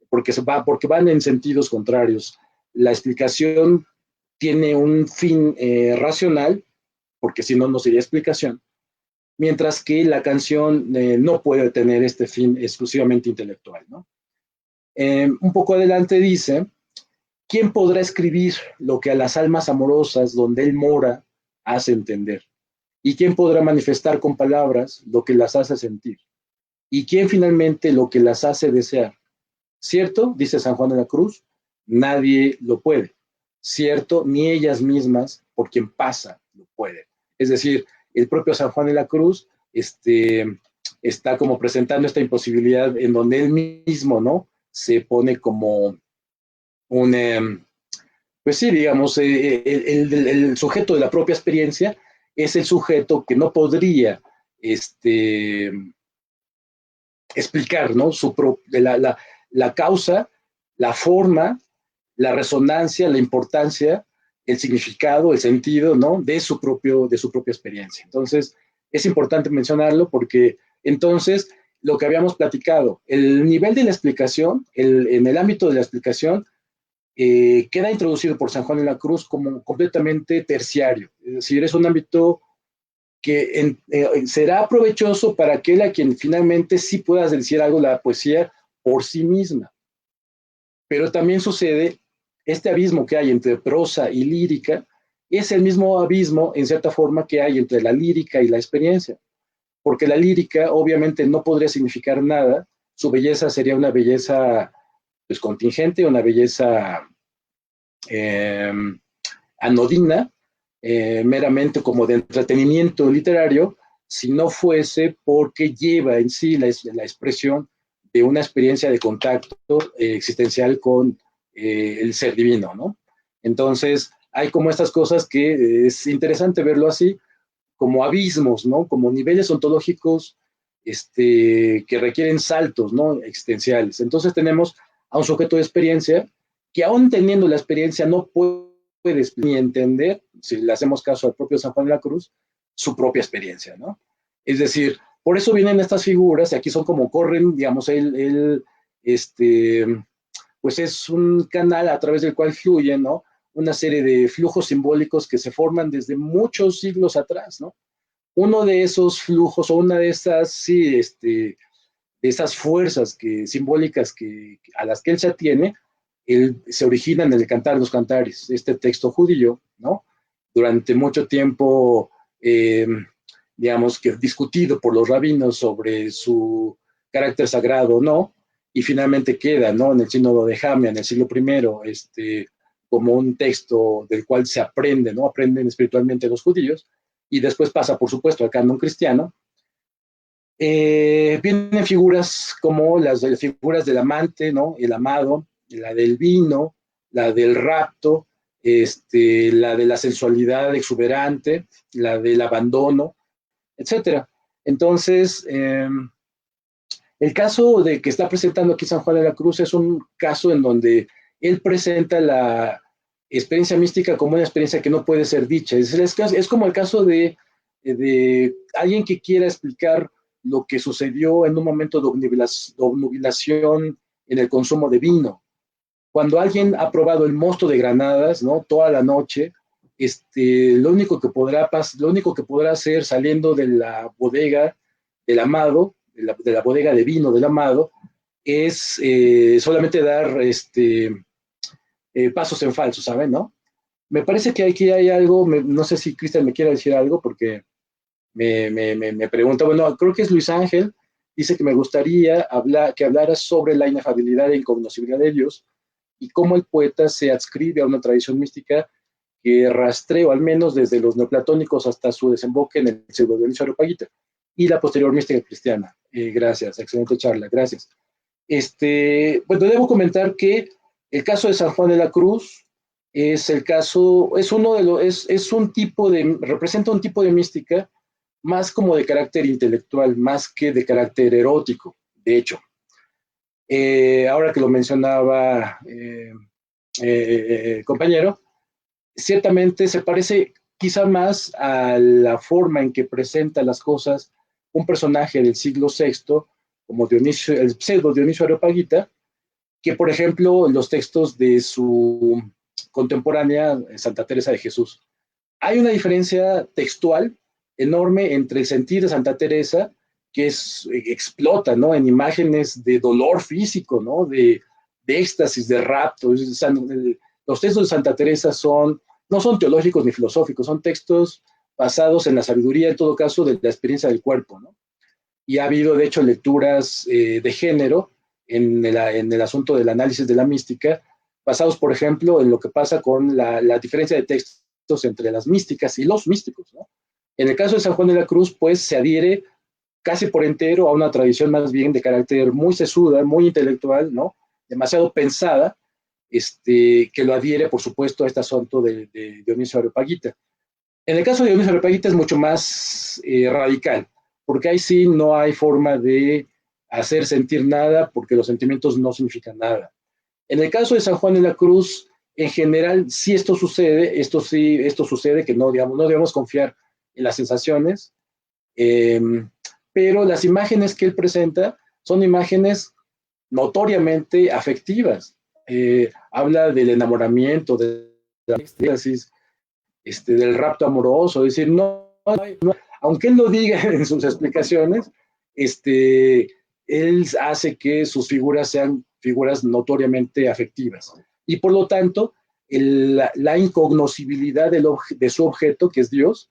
porque van en sentidos contrarios. La explicación tiene un fin racional, porque si no, no sería explicación, mientras que la canción no puede tener este fin exclusivamente intelectual, ¿no? Un poco adelante dice: ¿quién podrá escribir lo que a las almas amorosas donde él mora hace entender? ¿Y quién podrá manifestar con palabras lo que las hace sentir? ¿Y quién finalmente lo que las hace desear? ¿Cierto?, dice San Juan de la Cruz, nadie lo puede. ¿Cierto?, ni ellas mismas, por quien pasa, lo pueden. Es decir, el propio San Juan de la Cruz está como presentando esta imposibilidad en donde él mismo, ¿no?, se pone como un, pues sí, digamos, el sujeto de la propia experiencia es el sujeto que no podría explicar, ¿no?, la causa, la forma, la resonancia, la importancia, el significado, el sentido, ¿no?, de su propia experiencia. Entonces, es importante mencionarlo porque entonces lo que habíamos platicado, el nivel de la explicación, en el ámbito de la explicación, queda introducido por San Juan de la Cruz como completamente terciario. Es decir, es un ámbito que será provechoso para aquel a quien finalmente sí puedas decir algo la poesía por sí misma. Pero también sucede, este abismo que hay entre prosa y lírica es el mismo abismo, en cierta forma, que hay entre la lírica y la experiencia, porque la lírica obviamente no podría significar nada, su belleza sería una belleza pues contingente, una belleza anodina, meramente como de entretenimiento literario, si no fuese porque lleva en sí la expresión de una experiencia de contacto existencial con el ser divino, ¿no? Entonces, hay como estas cosas que es interesante verlo así, como abismos, ¿no?, como niveles ontológicos que requieren saltos, ¿no?, existenciales. Entonces tenemos a un sujeto de experiencia que, aún teniendo la experiencia, no puede ni entender, si le hacemos caso al propio San Juan de la Cruz, su propia experiencia, ¿no? Es decir, por eso vienen estas figuras, y aquí son como corren, digamos, pues es un canal a través del cual fluyen, ¿no?, una serie de flujos simbólicos que se forman desde muchos siglos atrás, ¿no? Uno de esos flujos, o una de esas, sí, de esas fuerzas simbólicas a las que él se atiene, se origina en el Cantar de los Cantares, este texto judío, ¿no? Durante mucho tiempo, digamos que discutido por los rabinos sobre su carácter sagrado o no, y finalmente queda, ¿no? En el sínodo de Jamia, en el siglo I, como un texto del cual se aprende, ¿no? Aprenden espiritualmente los judíos, y después pasa, por supuesto, al canon cristiano. Vienen figuras como las figuras del amante, ¿no? El amado, la del vino, la del rapto, la de la sensualidad exuberante, la del abandono, etcétera. Entonces, el caso de que está presentando aquí San Juan de la Cruz es un caso en donde él presenta la experiencia mística como una experiencia que no puede ser dicha. Es como el caso de alguien que quiera explicar lo que sucedió en un momento de obnubilación en el consumo de vino. Cuando alguien ha probado el mosto de granadas, ¿no? Toda la noche, lo único que podrá hacer saliendo de la bodega del amado, de la bodega de vino del amado, es solamente dar pasos en falso, ¿saben? ¿No? Me parece que aquí hay algo, no sé si Cristian me quiere decir algo, porque me pregunta, bueno, creo que es Luis Ángel, dice que me gustaría que hablara sobre la inefabilidad e incognoscibilidad de Dios y cómo el poeta se adscribe a una tradición mística que rastreo, al menos desde los neoplatónicos hasta su desemboque en el pseudo Dionisio Areopagita y la posterior mística cristiana. Gracias, excelente charla, gracias. Bueno, debo comentar que el caso de San Juan de la Cruz es el caso, es uno de los, es un tipo de, representa un tipo de mística más como de carácter intelectual, más que de carácter erótico, de hecho. Ahora que lo mencionaba compañero, ciertamente se parece quizá más a la forma en que presenta las cosas un personaje del siglo VI, como Dionisio, el pseudo Dionisio Areopagita, que por ejemplo los textos de su contemporánea Santa Teresa de Jesús. Hay una diferencia textual enorme entre el sentir de Santa Teresa, que explota, ¿no? En imágenes de dolor físico, ¿no? De éxtasis, de rapto. Los textos de Santa Teresa no son teológicos ni filosóficos, son textos basados en la sabiduría, en todo caso, de la experiencia del cuerpo, ¿no? Y ha habido, de hecho, lecturas de género en el asunto del análisis de la mística, basados, por ejemplo, en lo que pasa con la diferencia de textos entre las místicas y los místicos, ¿no? En el caso de San Juan de la Cruz, pues se adhiere casi por entero a una tradición más bien de carácter muy sesuda, muy intelectual, ¿no? Demasiado pensada, que lo adhiere, por supuesto, a este asunto de Dionisio Areopagita. En el caso de Dionisio Areopagita es mucho más radical, porque ahí sí no hay forma de hacer sentir nada, porque los sentimientos no significan nada. En el caso de San Juan de la Cruz, en general, sí esto sucede, que no debemos confiar en las sensaciones, pero las imágenes que él presenta son imágenes notoriamente afectivas. Habla del enamoramiento, de la éxtasis, del rapto amoroso, es decir, aunque él lo diga en sus explicaciones, él hace que sus figuras sean figuras notoriamente afectivas. Y por lo tanto, la incognoscibilidad de su objeto, que es Dios,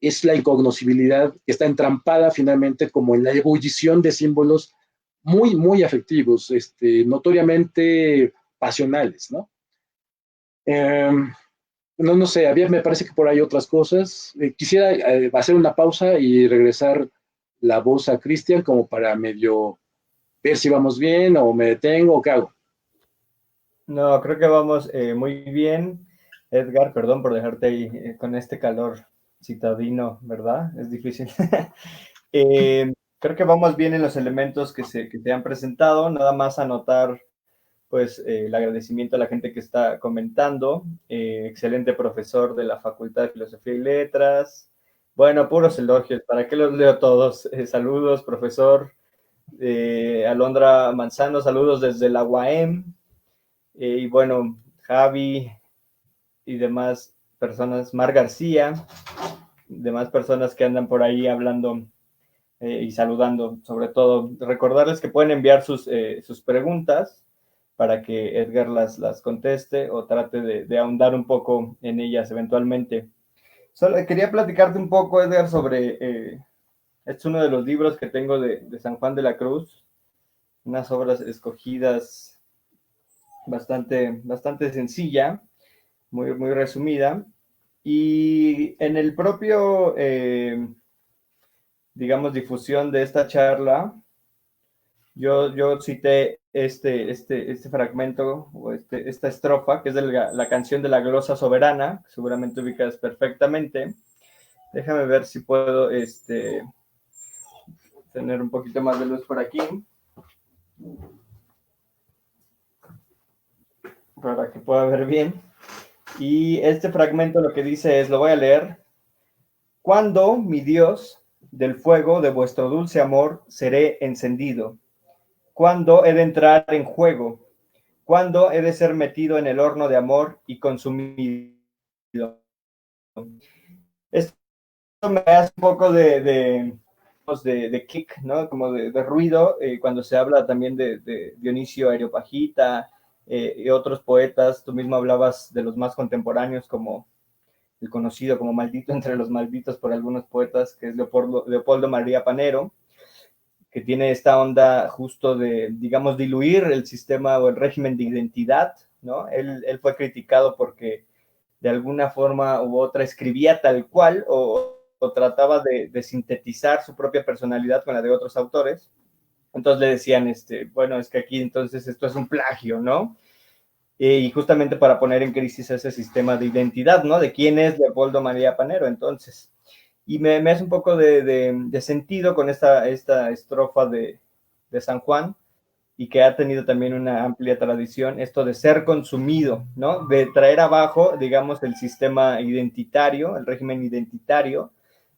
es la incognoscibilidad que está entrampada finalmente como en la ebullición de símbolos muy, muy afectivos, notoriamente pasionales, ¿no? No sé, me parece que por ahí otras cosas. Quisiera hacer una pausa y regresar la voz a Cristian como para medio ver si vamos bien o me detengo o qué hago. No, creo que vamos muy bien. Edgar, perdón por dejarte ahí con este calor citadino, ¿verdad? Es difícil. Creo que vamos bien en los elementos que te han presentado. Nada más anotar pues el agradecimiento a la gente que está comentando. Excelente profesor de la Facultad de Filosofía y Letras. Bueno, puros elogios. ¿Para qué los leo todos? Saludos, profesor. Alondra Manzano, saludos desde la UAM. Y bueno, Javi y demás personas, Mar García, demás personas que andan por ahí hablando y saludando, sobre todo. Recordarles que pueden enviar sus preguntas para que Edgar las conteste o trate de ahondar un poco en ellas eventualmente. Solo quería platicarte un poco, Edgar, sobre, este es uno de los libros que tengo de San Juan de la Cruz, unas obras escogidas bastante sencilla, muy resumida, y en el propio, digamos, difusión de esta charla, yo cité este fragmento o esta estrofa, que es de la canción de la glosa soberana, que seguramente ubicas perfectamente. Déjame ver si puedo tener un poquito más de luz por aquí, para que pueda ver bien. Y este fragmento lo que dice es, lo voy a leer: cuando, mi Dios, del fuego de vuestro dulce amor seré encendido, cuando he de entrar en juego, cuando he de ser metido en el horno de amor y consumido. Esto me hace un poco de kick, ¿no? Como de ruido, cuando se habla también de Dionisio Areopagita y otros poetas. Tú mismo hablabas de los más contemporáneos, como el conocido como maldito entre los malditos por algunos poetas, que es Leopoldo María Panero, que tiene esta onda justo de, digamos, diluir el sistema o el régimen de identidad, ¿no? Él fue criticado porque de alguna forma u otra escribía tal cual o trataba de sintetizar su propia personalidad con la de otros autores. Entonces le decían, bueno, es que aquí entonces esto es un plagio, ¿no? Y justamente para poner en crisis ese sistema de identidad, ¿no? De quién es Leopoldo María Panero, entonces. Y me hace un poco de sentido con esta estrofa de San Juan, y que ha tenido también una amplia tradición, esto de ser consumido, ¿no? De traer abajo, digamos, el sistema identitario, el régimen identitario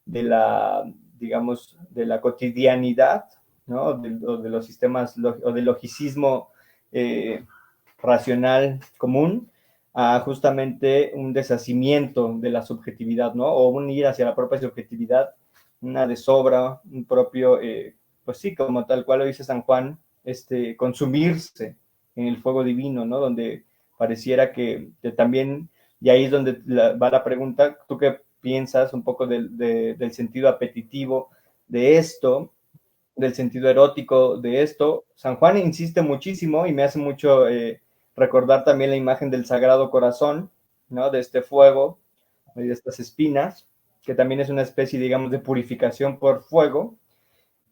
de la, digamos, de la cotidianidad, ¿no? De los sistemas, o del logicismo racional común, a justamente un deshacimiento de la subjetividad, ¿no? O un ir hacia la propia subjetividad, una desobra, un propio, pues sí, como tal cual lo dice San Juan, consumirse en el fuego divino, ¿no? Donde pareciera que también, y ahí es donde va la pregunta, ¿tú qué piensas un poco del sentido apetitivo de esto, del sentido erótico de esto? San Juan insiste muchísimo y me hace mucho recordar también la imagen del Sagrado Corazón, ¿no? De este fuego y de estas espinas, que también es una especie, digamos, de purificación por fuego.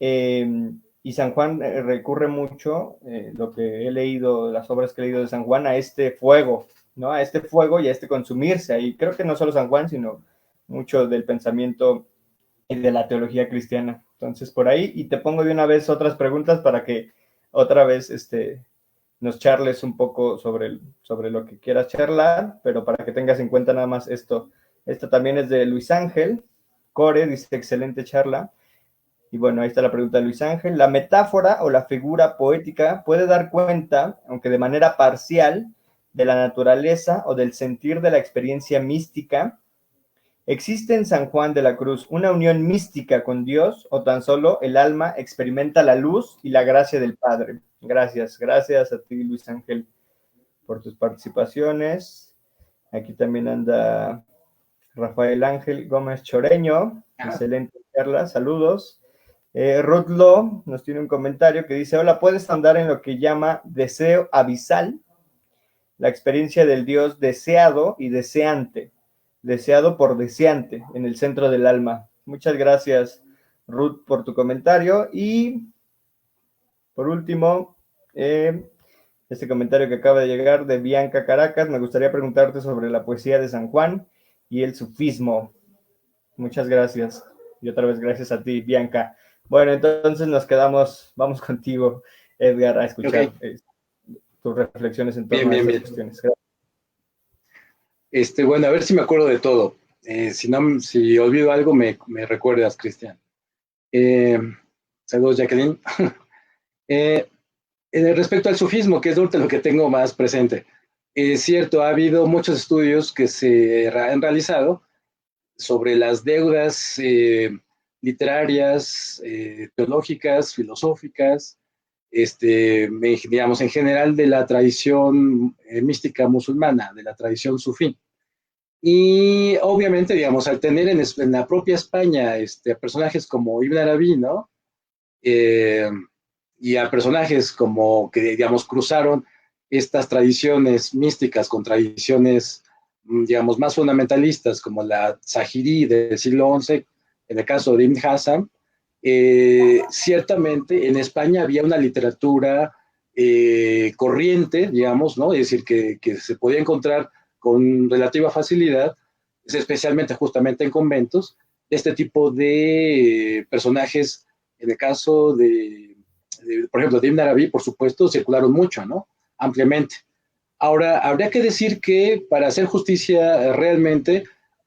Y San Juan recurre mucho, lo que he leído, las obras que he leído de San Juan, a este fuego, ¿no? A este fuego y a este consumirse. Y creo que no solo San Juan, sino mucho del pensamiento y de la teología cristiana. Entonces, por ahí, y te pongo de una vez otras preguntas para que otra vez nos charles un poco sobre lo que quieras charlar, pero para que tengas en cuenta nada más esto. Esto también es de Luis Ángel Core, dice excelente charla. Y bueno, ahí está la pregunta de Luis Ángel. ¿La metáfora o la figura poética puede dar cuenta, aunque de manera parcial, de la naturaleza o del sentir de la experiencia mística? ¿Existe en San Juan de la Cruz una unión mística con Dios o tan solo el alma experimenta la luz y la gracia del Padre? Gracias a ti, Luis Ángel, por tus participaciones. Aquí también anda Rafael Ángel Gómez Choreño, excelente charla, saludos. Ruth Law nos tiene un comentario que dice: hola, ¿puedes andar en lo que llama deseo abisal? La experiencia del Dios deseado y deseante, deseado por deseante, en el centro del alma. Muchas gracias, Ruth, por tu comentario. Y por último, este comentario que acaba de llegar de Bianca Caracas: me gustaría preguntarte sobre la poesía de San Juan y el sufismo. Muchas gracias. Y otra vez gracias a ti, Bianca. Bueno, entonces nos quedamos, vamos contigo, Edgar, a escuchar tus reflexiones en torno a estas cuestiones. Gracias. Bueno, a ver si me acuerdo de todo. Si olvido algo, me recuerdas, Cristian. Saludos, Jacqueline. Respecto al sufismo, que es lo que tengo más presente, es cierto, ha habido muchos estudios que se han realizado sobre las deudas literarias, teológicas, filosóficas, digamos, en general de la tradición mística musulmana, de la tradición sufí. Y obviamente, digamos, al tener en la propia España personajes como Ibn Arabi, ¿no? Eh, y a personajes como que, digamos, cruzaron estas tradiciones místicas con tradiciones, digamos, más fundamentalistas, como la Zahiri del siglo XI, en el caso de Ibn Hassan, ciertamente en España había una literatura corriente, digamos, ¿no? Es decir, que se podía encontrar con relativa facilidad, especialmente justamente en conventos, este tipo de personajes, en el caso por ejemplo, de Ibn Arabi, por supuesto, circularon mucho, ¿no? Ampliamente. Ahora, habría que decir que para hacer justicia realmente,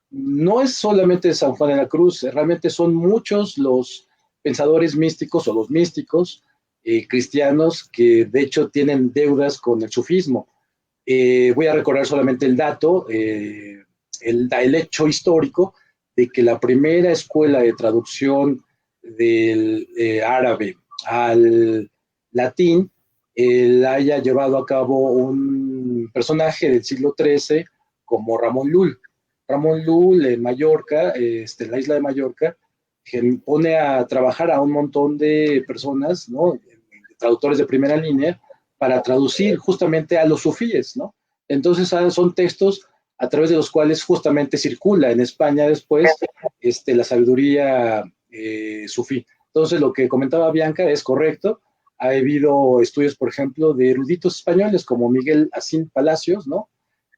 no es solamente San Juan de la Cruz, realmente son muchos los pensadores místicos o los místicos cristianos que de hecho tienen deudas con el sufismo. Voy a recordar solamente el dato, el hecho histórico de que la primera escuela de traducción del árabe al latín la haya llevado a cabo un personaje del siglo XIII como Ramón Lull. Ramón Lull en Mallorca, en la isla de Mallorca, que pone a trabajar a un montón de personas, ¿no? Traductores de primera línea, para traducir justamente a los sufíes, ¿no? Entonces son textos a través de los cuales justamente circula en España después la sabiduría sufí. Entonces lo que comentaba Bianca es correcto. Ha habido estudios, por ejemplo, de eruditos españoles como Miguel Asín Palacios, ¿no?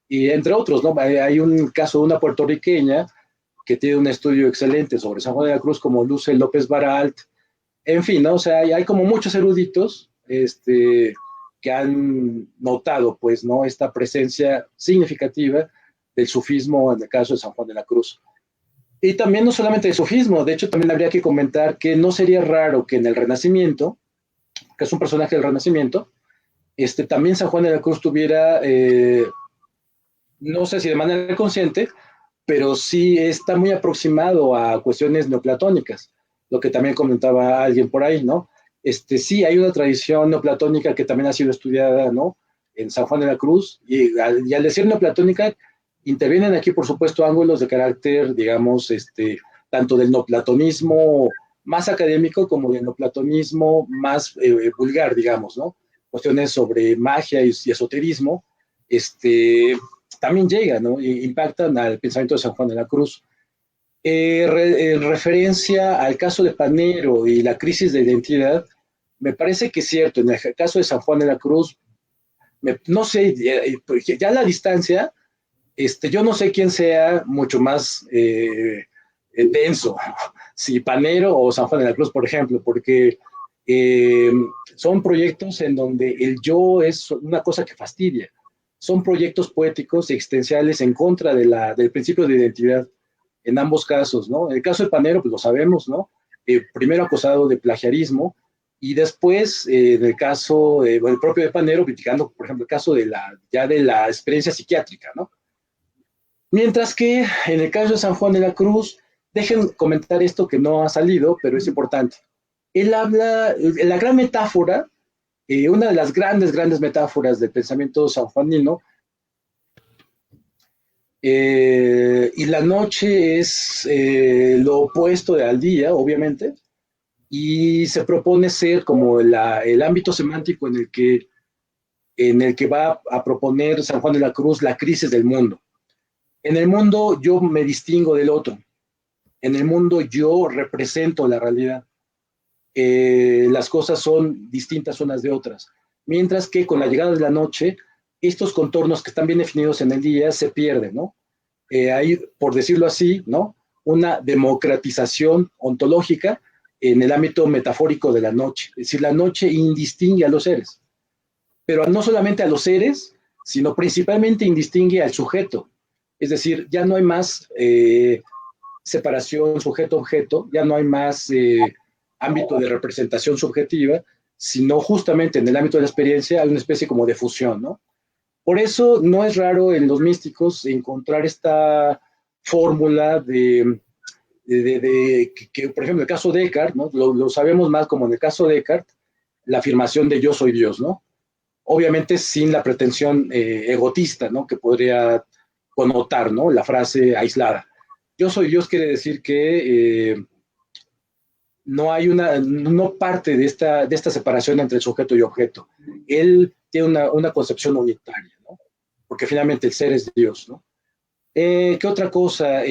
Y entre otros, ¿no? Hay un caso de una puertorriqueña que tiene un estudio excelente sobre San Juan de la Cruz como Luce López Baralt. En fin, ¿no? O sea, hay como muchos eruditos que han notado, pues, ¿no? Esta presencia significativa del sufismo en el caso de San Juan de la Cruz. Y también no solamente el sufismo, de hecho también habría que comentar que no sería raro que en el Renacimiento, que es un personaje del Renacimiento, también San Juan de la Cruz tuviera, no sé si de manera consciente, pero sí está muy aproximado a cuestiones neoplatónicas, lo que también comentaba alguien por ahí, ¿no? Sí, hay una tradición neoplatónica que también ha sido estudiada, ¿no? En San Juan de la Cruz, y al decir neoplatónica, intervienen aquí, por supuesto, ángulos de carácter, digamos, tanto del neoplatonismo más académico como del neoplatonismo más vulgar, digamos, ¿no? Cuestiones sobre magia y esoterismo, también llegan, ¿no? E impactan al pensamiento de San Juan de la Cruz. En referencia al caso de Panero y la crisis de identidad, me parece que es cierto, en el caso de San Juan de la Cruz, no sé, ya a la distancia, yo no sé quién sea mucho más denso, si Panero o San Juan de la Cruz, por ejemplo, porque eh, son proyectos en donde el yo es una cosa que fastidia. Son proyectos poéticos y existenciales en contra del principio de identidad en ambos casos, ¿no? En el caso de Panero, pues lo sabemos, ¿no? Primero acusado de plagiarismo y después, en el caso, el propio de Panero, criticando, por ejemplo, el caso de la experiencia psiquiátrica, ¿no? Mientras que en el caso de San Juan de la Cruz, dejen comentar esto que no ha salido, pero es importante. Él habla, la gran metáfora, una de las grandes metáforas del pensamiento sanjuanino, y la noche es lo opuesto al día, obviamente, y se propone ser como el ámbito semántico en el que va a proponer San Juan de la Cruz la crisis del mundo. En el mundo yo me distingo del otro. En el mundo yo represento la realidad. Las cosas son distintas unas de otras. Mientras que con la llegada de la noche, estos contornos que están bien definidos en el día se pierden, ¿no? Hay, por decirlo así, ¿no? Una democratización ontológica en el ámbito metafórico de la noche. Es decir, la noche indistingue a los seres, pero no solamente a los seres, sino principalmente indistingue al sujeto. Es decir, ya no hay más separación sujeto-objeto, ya no hay más ámbito de representación subjetiva, sino justamente en el ámbito de la experiencia hay una especie como de fusión, ¿no? Por eso no es raro en los místicos encontrar esta fórmula que, por ejemplo, en el caso de Descartes, ¿no? Lo sabemos más como en el caso de Descartes, la afirmación de yo soy Dios, ¿no? Obviamente sin la pretensión egotista, ¿no? Que podría connotar, ¿no? La frase aislada. Yo soy Dios quiere decir que no parte de esta separación entre el sujeto y objeto. Él tiene una concepción unitaria, ¿no? Porque finalmente el ser es Dios, ¿no? ¿Qué otra cosa?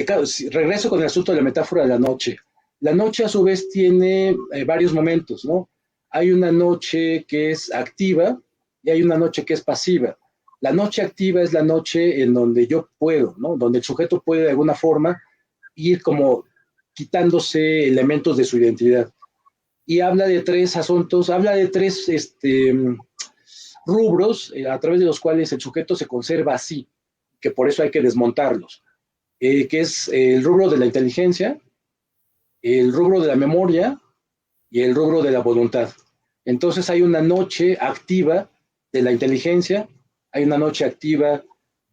Claro, regreso con el asunto de la metáfora de la noche. La noche a su vez tiene varios momentos, ¿no? Hay una noche que es activa y hay una noche que es pasiva. La noche activa es la noche en donde yo puedo, ¿no? Donde el sujeto puede de alguna forma ir como quitándose elementos de su identidad. Y habla de tres asuntos, habla de tres rubros a través de los cuales el sujeto se conserva así, que por eso hay que desmontarlos, que es el rubro de la inteligencia, el rubro de la memoria y el rubro de la voluntad. Entonces hay una noche activa de la inteligencia, hay una noche activa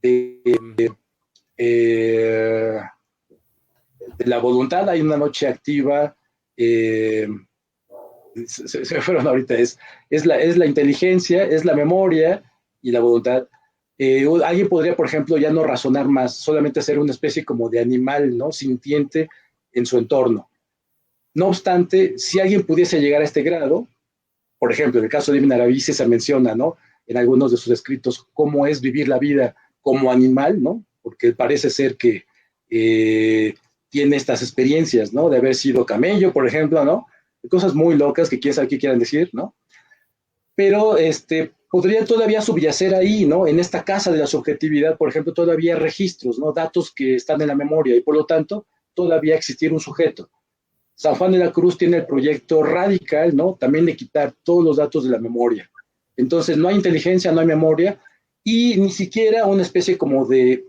de la voluntad, hay una noche activa, se me fueron ahorita, es la inteligencia, es la memoria y la voluntad. Alguien podría, por ejemplo, ya no razonar más, solamente ser una especie como de animal, ¿no? Sintiente en su entorno. No obstante, si alguien pudiese llegar a este grado, por ejemplo, en el caso de Ibn Arabi se menciona, ¿no? En algunos de sus escritos, cómo es vivir la vida como animal, ¿no? Porque parece ser que tiene estas experiencias, ¿no? De haber sido camello, por ejemplo, ¿no? Cosas muy locas que quién sabe qué quieran decir, ¿no? Pero podría todavía subyacer ahí, ¿no? En esta casa de la subjetividad, por ejemplo, todavía registros, ¿no? Datos que están en la memoria y por lo tanto todavía existir un sujeto. San Juan de la Cruz tiene el proyecto radical, ¿no? También de quitar todos los datos de la memoria. Entonces no hay inteligencia, no hay memoria y ni siquiera una especie como de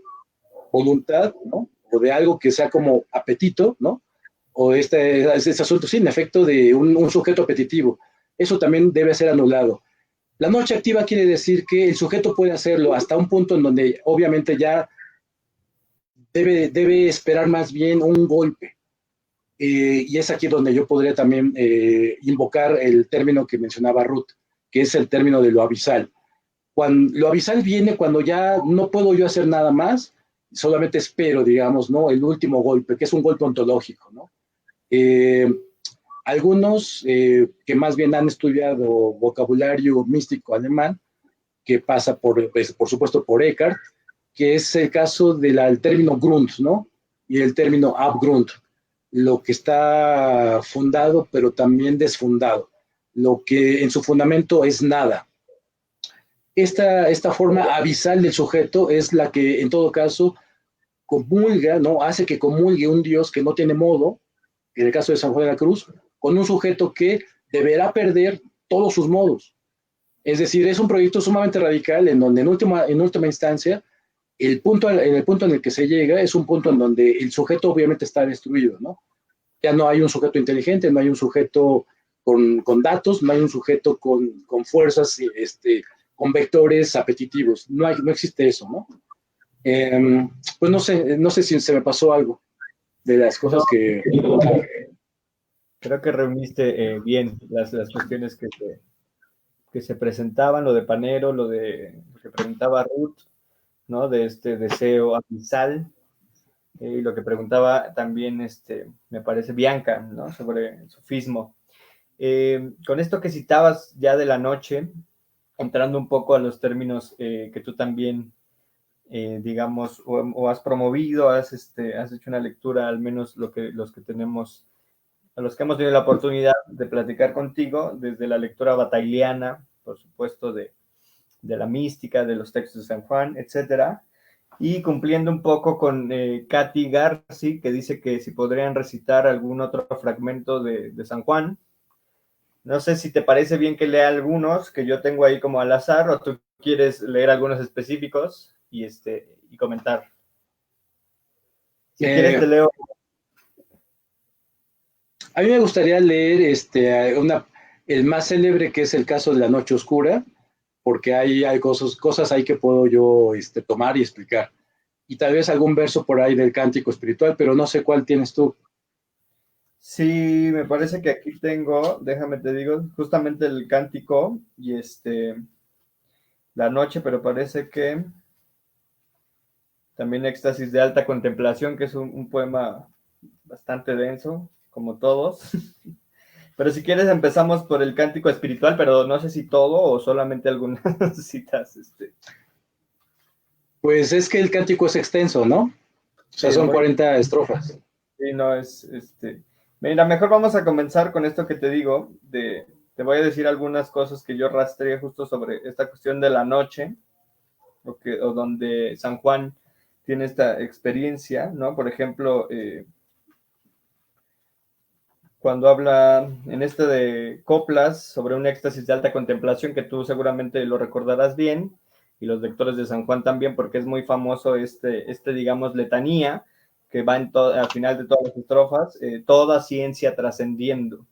voluntad, ¿no? O de algo que sea como apetito, ¿no? O este asunto, sí, en efecto, de un sujeto apetitivo. Eso también debe ser anulado. La noche activa quiere decir que el sujeto puede hacerlo hasta un punto en donde obviamente ya debe esperar más bien un golpe. Y es aquí donde yo podría también invocar el término que mencionaba Ruth, que es el término de lo abisal. Lo abisal viene cuando ya no puedo yo hacer nada más, solamente espero, digamos, ¿no? El último golpe, que es un golpe ontológico, ¿no? Algunos que más bien han estudiado vocabulario místico alemán, que pasa por supuesto por Eckhart, que es el caso del término Grund, ¿no? Y el término Abgrund, lo que está fundado pero también desfundado, lo que en su fundamento es nada. Esta forma abisal del sujeto es la que en todo caso comulga, ¿no? Hace que comulgue un Dios que no tiene modo, en el caso de San Juan de la Cruz, con un sujeto que deberá perder todos sus modos. Es decir, es un proyecto sumamente radical en donde en última instancia el punto en el que se llega es un punto en donde el sujeto obviamente está destruido, ¿no? Ya no hay un sujeto inteligente, no hay un sujeto con datos, no hay un sujeto con fuerzas, con vectores apetitivos, no existe eso, ¿no? Pues no sé si se me pasó algo de las cosas No, que... creo que reuniste bien las cuestiones que se presentaban, lo de Panero, lo que preguntaba Ruth, ¿no? De este deseo abisal, y lo que preguntaba también, me parece, Bianca, ¿no? Sobre el sufismo. Con esto que citabas ya de la noche, entrando un poco a los términos que tú también, digamos, o has promovido, has hecho una lectura, al menos los que tenemos, a los que hemos tenido la oportunidad de platicar contigo, desde la lectura batailiana, por supuesto, de la mística, de los textos de San Juan, etcétera, y cumpliendo un poco con Katy Garci, que dice que si podrían recitar algún otro fragmento de San Juan. No sé si te parece bien que lea algunos que yo tengo ahí como al azar, o tú quieres leer algunos específicos y comentar. Si quieres te leo. A mí me gustaría leer el más célebre, que es el caso de la Noche Oscura, porque hay cosas ahí que puedo yo tomar y explicar. Y tal vez algún verso por ahí del Cántico Espiritual, pero no sé cuál tienes tú. Sí, me parece que aquí tengo, déjame te digo, justamente el cántico y la noche, pero parece que también Éxtasis de alta contemplación, que es un poema bastante denso, como todos. Pero si quieres empezamos por el cántico espiritual, pero no sé si todo o solamente algunas citas. Pues es que el cántico es extenso, ¿no? O Sí, sea, es son muy... 40 estrofas. Sí, no, Mira, mejor vamos a comenzar con esto que te digo, te voy a decir algunas cosas que yo rastreé justo sobre esta cuestión de la noche, o donde San Juan tiene esta experiencia, ¿no? Por ejemplo, cuando habla en este de coplas sobre un éxtasis de alta contemplación, que tú seguramente lo recordarás bien, y los lectores de San Juan también, porque es muy famoso digamos, letanía, que va al final de todas las estrofas, toda ciencia trascendiendo,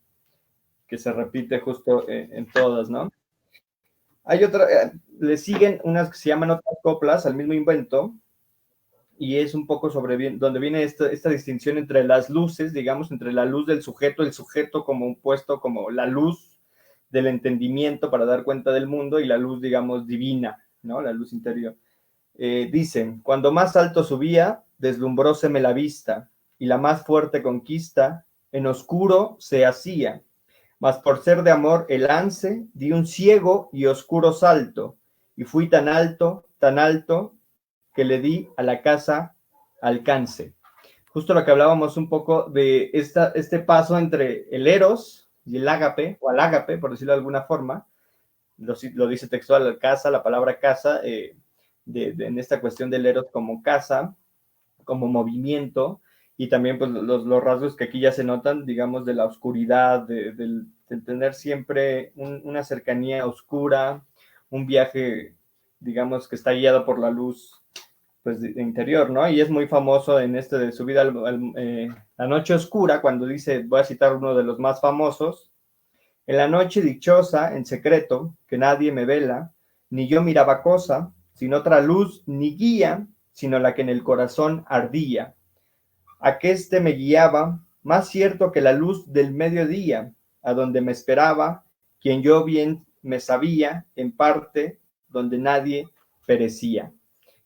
que se repite justo en todas, ¿no? Hay otra, le siguen unas que se llaman otras coplas al mismo invento, y es un poco sobre donde viene esta distinción entre las luces, digamos, entre la luz del sujeto, el sujeto como un puesto como la luz del entendimiento para dar cuenta del mundo y la luz, digamos, divina, ¿no? La luz interior. Dicen, cuando más alto subía, deslumbróseme la vista y la más fuerte conquista en oscuro se hacía, mas por ser de amor el lance, di un ciego y oscuro salto y fui tan alto, que le di a la casa alcance. Justo lo que hablábamos un poco de este paso entre el eros y el ágape, o al ágape, por decirlo de alguna forma, lo dice textual, casa, la palabra casa, en esta cuestión del eros como casa, como movimiento, y también pues los rasgos que aquí ya se notan, digamos, de la oscuridad, de tener siempre una cercanía oscura, un viaje, digamos, que está guiado por la luz pues de interior, ¿no? Y es muy famoso en de su vida la noche oscura, cuando dice, voy a citar uno de los más famosos, en la noche dichosa, en secreto, que nadie me vela, ni yo miraba cosa, sin otra luz ni guía, sino la que en el corazón ardía. Aqueste me guiaba, más cierto que la luz del mediodía, a donde me esperaba, quien yo bien me sabía, en parte, donde nadie perecía.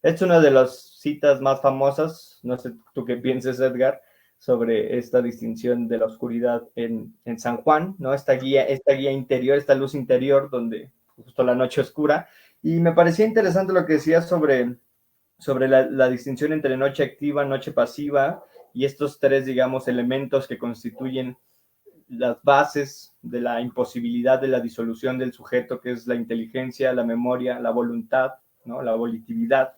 Es una de las citas más famosas, no sé tú qué pienses, Edgar, sobre esta distinción de la oscuridad en San Juan, ¿no? Esta guía interior, esta luz interior, donde justo la noche oscura. Y me parecía interesante lo que decías sobre la distinción entre noche activa, noche pasiva, y estos tres, digamos, elementos que constituyen las bases de la imposibilidad de la disolución del sujeto, que es la inteligencia, la memoria, la voluntad, ¿no? La volitividad.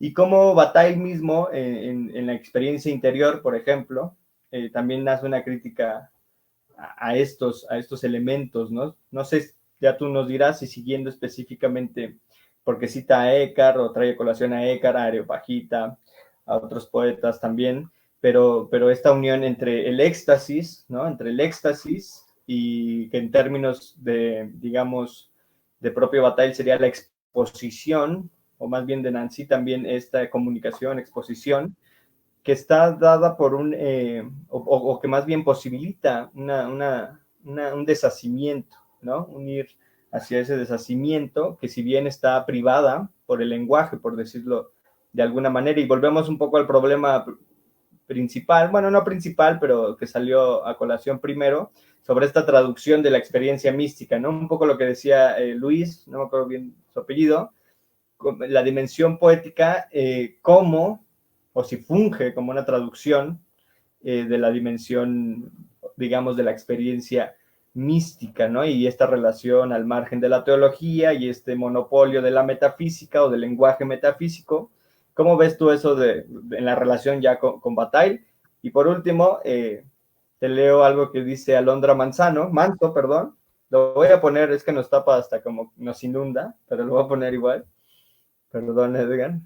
Y cómo Bataille mismo, en la experiencia interior, por ejemplo, también hace una crítica a estos elementos, ¿no? No sé, ya tú nos dirás si siguiendo específicamente, porque cita a Eckhart o trae colación a Eckhart, a Areopagita, a otros poetas también, pero esta unión entre el éxtasis, ¿no? Entre el éxtasis y que en términos de, digamos, de propio Bataille sería la exposición, o más bien de Nancy también esta comunicación, exposición, que está dada por o que más bien posibilita un deshacimiento, ¿no? Un ir hacia ese deshacimiento que si bien está privada por el lenguaje, por decirlo de alguna manera, y volvemos un poco al problema principal, bueno, no principal, pero que salió a colación primero, sobre esta traducción de la experiencia mística, ¿no? Un poco lo que decía Luis, no me acuerdo bien su apellido, la dimensión poética como, o si funge como una traducción de la dimensión, digamos, de la experiencia mística, ¿no? Y esta relación al margen de la teología y este monopolio de la metafísica o del lenguaje metafísico. ¿Cómo ves tú eso en la relación ya con Bataille? Y por último, te leo algo que dice Alondra Manso, perdón. Lo voy a poner, es que nos tapa hasta como nos inunda, pero lo voy a poner igual. Perdón, Edgar.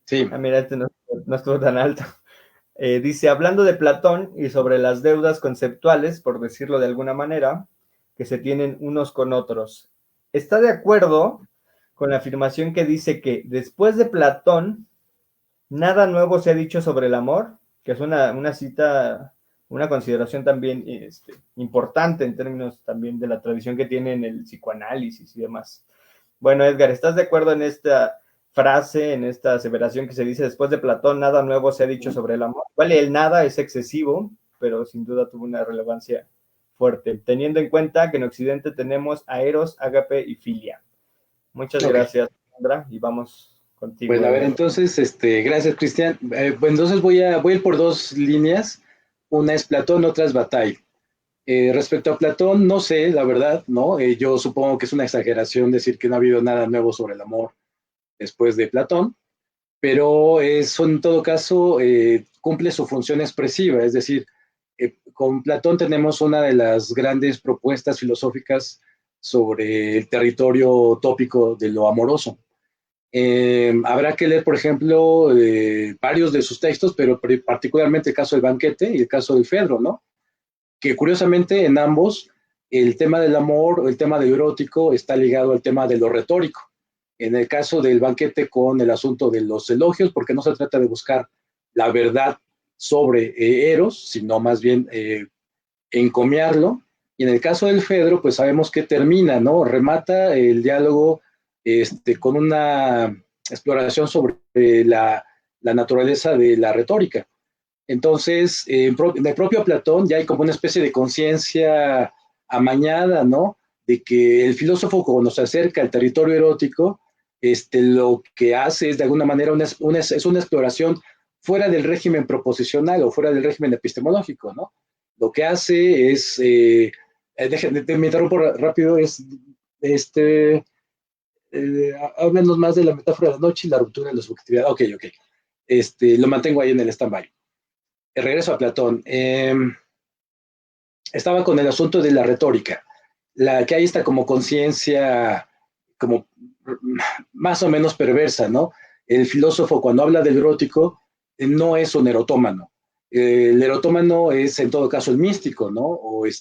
Sí, Ah, mira, no estuvo tan alto. Dice, hablando de Platón y sobre las deudas conceptuales, por decirlo de alguna manera, que se tienen unos con otros. ¿Está de acuerdo con la afirmación que dice que después de Platón, nada nuevo se ha dicho sobre el amor? Que es una cita una consideración también importante en términos también de la tradición que tiene en el psicoanálisis y demás. Bueno, Edgar, ¿estás de acuerdo en esta frase, en esta aseveración que se dice después de Platón, nada nuevo se ha dicho sobre el amor? Vale, el nada es excesivo, pero sin duda tuvo una relevancia fuerte, teniendo en cuenta que en Occidente tenemos a Eros, Ágape y Filia. Muchas gracias, Sandra, y vamos contigo. Bueno, a ver, entonces, gracias, Cristian. Pues entonces voy a ir por dos líneas. Una es Platón, otra es Bataille. Respecto a Platón, no sé, la verdad, ¿no? Yo supongo que es una exageración decir que no ha habido nada nuevo sobre el amor después de Platón, pero eso en todo caso cumple su función expresiva, es decir, con Platón tenemos una de las grandes propuestas filosóficas sobre el territorio tópico de lo amoroso. Habrá que leer, por ejemplo, varios de sus textos, pero particularmente el caso del banquete y el caso del Fedro, ¿no? Que curiosamente en ambos el tema del amor o el tema del erótico está ligado al tema de lo retórico. En el caso del banquete con el asunto de los elogios, porque no se trata de buscar la verdad sobre Eros, sino más bien encomiarlo. Y en el caso del Fedro, pues sabemos que termina, ¿no? Remata el diálogo con una exploración sobre la naturaleza de la retórica. Entonces, en el propio Platón ya hay como una especie de conciencia amañada, ¿no? De que el filósofo cuando se acerca al territorio erótico, lo que hace es de alguna manera es una exploración fuera del régimen proposicional o fuera del régimen epistemológico, ¿no? Lo que hace es, me interrumpo rápido, es, háblanos más de la metáfora de la noche y la ruptura de la subjetividad. Ok. Lo mantengo ahí en el stand-by. Regreso a Platón. Estaba con el asunto de la retórica, la que hay está como conciencia, como más o menos perversa, ¿no? El filósofo cuando habla del erótico no es un erotómano. El erotómano es en todo caso el místico, ¿no? O el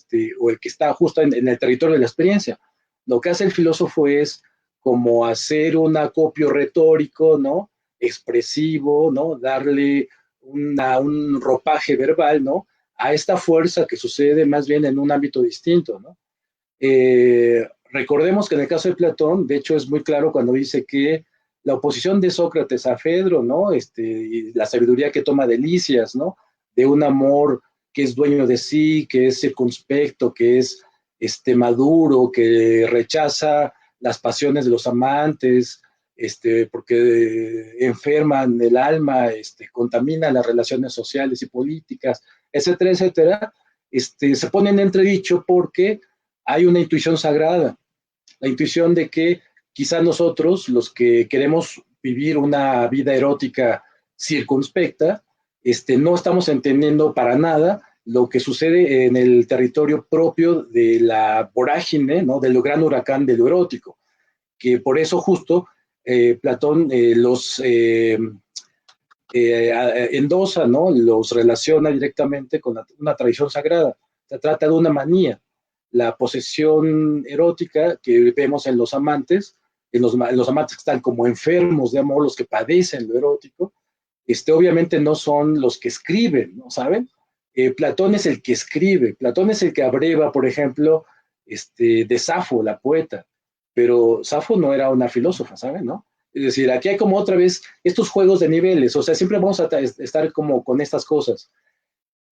que está justo en el territorio de la experiencia. Lo que hace el filósofo es como hacer un acopio retórico, ¿no? Expresivo, ¿no? Darle un ropaje verbal, ¿no? A esta fuerza que sucede más bien en un ámbito distinto, ¿no? Recordemos que en el caso de Platón, de hecho es muy claro cuando dice que la oposición de Sócrates a Fedro, ¿no? Y la sabiduría que toma de Lisias, ¿no? De un amor que es dueño de sí, que es circunspecto, que es maduro, que rechaza las pasiones de los amantes, porque enferman el alma, contaminan las relaciones sociales y políticas, etcétera, etcétera, se pone en entredicho porque hay una intuición sagrada, la intuición de que quizá nosotros, los que queremos vivir una vida erótica circunspecta, no estamos entendiendo para nada lo que sucede en el territorio propio de la vorágine, ¿no? Del gran huracán de lo erótico, que por eso justo Platón los endosa, ¿no? Los relaciona directamente con una tradición sagrada. Se trata de una manía. La posesión erótica que vemos en los amantes, en los amantes que están como enfermos de amor, los que padecen lo erótico, obviamente no son los que escriben, ¿no saben? Platón es el que escribe, Platón es el que abreva, por ejemplo, de Safo, la poeta, pero Safo no era una filósofa, ¿saben? ¿No? Es decir, aquí hay como otra vez estos juegos de niveles, o sea, siempre vamos a estar como con estas cosas.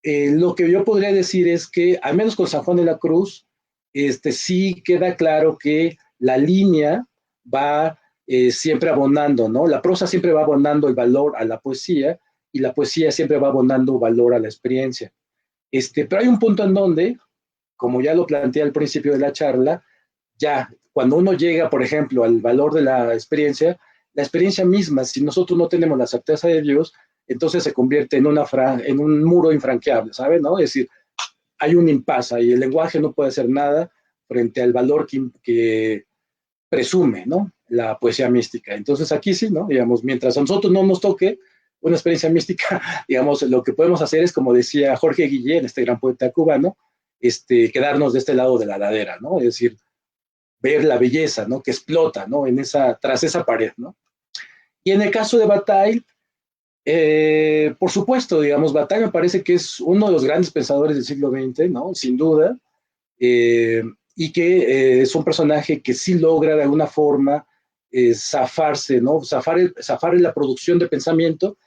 Lo que yo podría decir es que, al menos con San Juan de la Cruz, sí queda claro que la línea va siempre abonando, ¿no? La prosa siempre va abonando el valor a la poesía y la poesía siempre va abonando valor a la experiencia. Pero hay un punto en donde, como ya lo planteé al principio de la charla, ya cuando uno llega, por ejemplo, al valor de la experiencia misma, si nosotros no tenemos la certeza de Dios, entonces se convierte en un muro infranqueable, ¿sabe? ¿No? Es decir, hay un impasse y el lenguaje no puede hacer nada frente al valor que presume, ¿no? La poesía mística. Entonces aquí sí, ¿no? Digamos, mientras a nosotros no nos toque una experiencia mística, digamos, lo que podemos hacer es, como decía Jorge Guillén, este gran poeta cubano, quedarnos de este lado de la ladera, ¿no? Es decir, ver la belleza, ¿no? Que explota, ¿no? Tras esa pared, ¿no? Y en el caso de Bataille, Por supuesto, digamos, Bataille me parece que es uno de los grandes pensadores del siglo XX, ¿no? Sin duda, y que es un personaje que sí logra de alguna forma zafarse, ¿no? Zafar la producción de pensamiento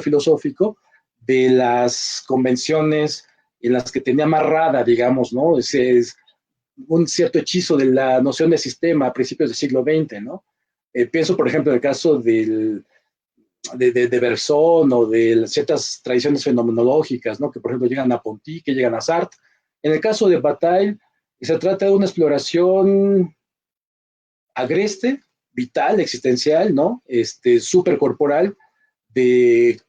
filosófico de las convenciones en las que tenía amarrada, digamos, ¿no? Es un cierto hechizo de la noción de sistema a principios del siglo XX, ¿no? Pienso, por ejemplo, en el caso de Bersón o de ciertas tradiciones fenomenológicas, ¿no? Que, por ejemplo, llegan a Ponty, que llegan a Sartre. En el caso de Bataille, se trata de una exploración agreste, vital, existencial, ¿no? Supercorporal, de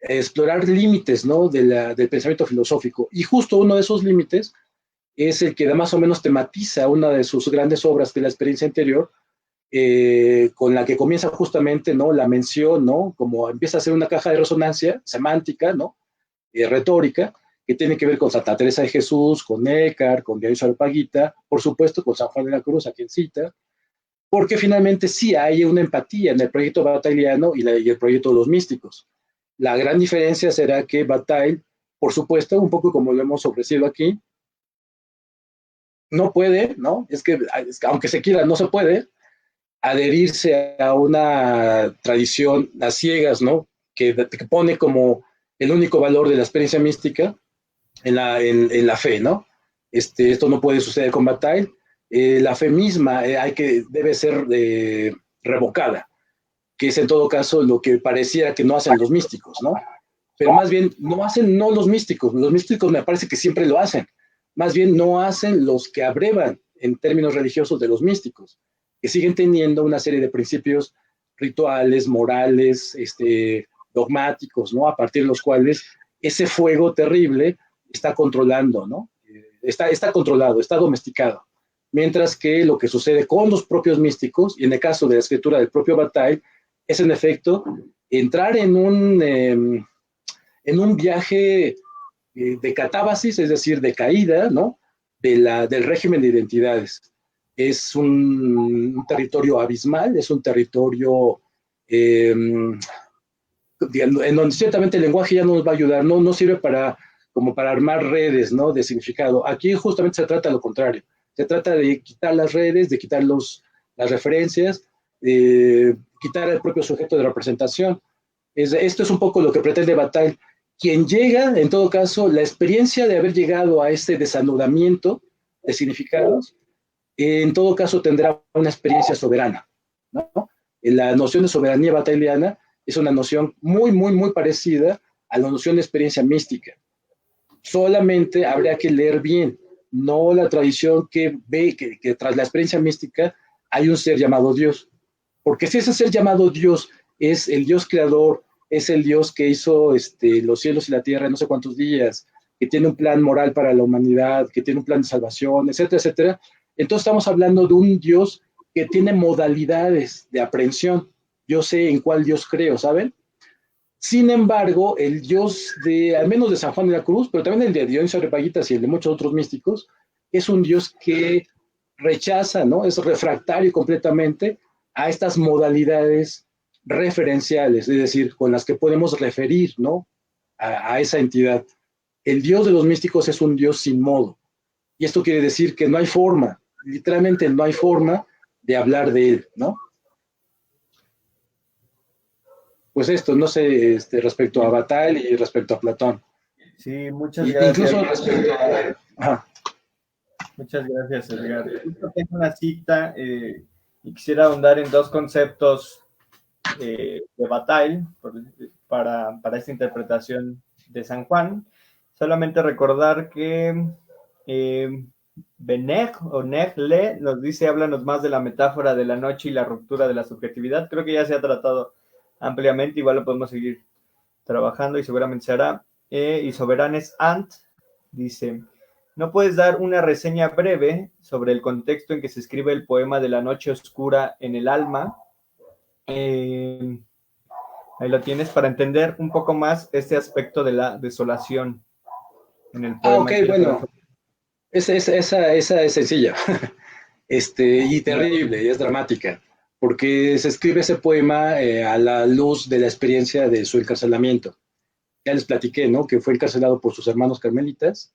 explorar límites, ¿no? Del pensamiento filosófico. Y justo uno de esos límites es el que más o menos tematiza una de sus grandes obras, que es La experiencia interior, con la que comienza justamente, ¿no? La mención, ¿no? Como empieza a ser una caja de resonancia semántica, ¿no? Retórica, que tiene que ver con Santa Teresa de Jesús, con Eckhart, con Dionisio Areopagita, por supuesto con San Juan de la Cruz, a quien cita, porque finalmente sí hay una empatía en el proyecto batailiano y el proyecto de los místicos. La gran diferencia será que Bataille, por supuesto, un poco como lo hemos ofrecido aquí, no puede, ¿no? Es que aunque se quiera, no se puede adherirse a una tradición a ciegas, ¿no? Que pone como el único valor de la experiencia mística en la fe, ¿no? Esto no puede suceder con Bataille. La fe misma debe ser revocada, que es en todo caso lo que pareciera que no hacen los místicos, ¿no? Pero más bien no hacen no los místicos me parece que siempre lo hacen, más bien no hacen los que abrevan en términos religiosos de los místicos, que siguen teniendo una serie de principios rituales, morales, dogmáticos, ¿no? A partir de los cuales ese fuego terrible está controlando, ¿no? Está controlado, está domesticado. Mientras que lo que sucede con los propios místicos, y en el caso de la escritura del propio Bataille, es en efecto entrar en un viaje de catábasis, es decir, de caída, ¿no? Del régimen de identidades. Es un territorio abismal, es un territorio en donde ciertamente el lenguaje ya no nos va a ayudar, no sirve como para armar redes, ¿no? De significado. Aquí justamente se trata de lo contrario. Se trata de quitar las redes, de quitar las referencias, quitar el propio sujeto de representación. Esto es un poco lo que pretende Bataille. Quien llega, en todo caso, la experiencia de haber llegado a este desanudamiento de significados, en todo caso tendrá una experiencia soberana, ¿no? La noción de soberanía batailiana es una noción muy, muy, muy parecida a la noción de experiencia mística. Solamente habría que leer bien, no la tradición que ve que tras la experiencia mística hay un ser llamado Dios. Porque si ese ser llamado Dios es el Dios creador, es el Dios que hizo los cielos y la tierra en no sé cuántos días, que tiene un plan moral para la humanidad, que tiene un plan de salvación, etcétera, etcétera, entonces estamos hablando de un Dios que tiene modalidades de aprehensión. Yo sé en cuál Dios creo, ¿saben? Sin embargo, el Dios al menos de San Juan de la Cruz, pero también el de Dionisio Areopagitas y el de muchos otros místicos, es un Dios que rechaza, ¿no? Es refractario completamente a estas modalidades referenciales, es decir, con las que podemos referir, ¿no? A esa entidad. El Dios de los místicos es un Dios sin modo. Y esto quiere decir que no hay forma, literalmente no hay forma de hablar de él, ¿no? Pues esto, no sé, respecto a Bataille y respecto a Platón. Sí, muchas gracias. Incluso respecto a... Ajá. Muchas gracias, Edgar. Justo tengo una cita y quisiera ahondar en dos conceptos de Bataille para esta interpretación de San Juan. Solamente recordar que Benech o Negle nos dice, háblanos más de la metáfora de la noche y la ruptura de la subjetividad. Creo que ya se ha tratado ampliamente, igual lo podemos seguir trabajando y seguramente se hará. Y Soberanes Ant dice, ¿no puedes dar una reseña breve sobre el contexto en que se escribe el poema de la noche oscura en el alma? Ahí lo tienes para entender un poco más este aspecto de la desolación en el poema. Ok, bueno, esa es sencilla y terrible, y es dramática. porque se escribe ese poema a la luz de la experiencia de su encarcelamiento. Ya les platiqué, ¿no? Que fue encarcelado por sus hermanos carmelitas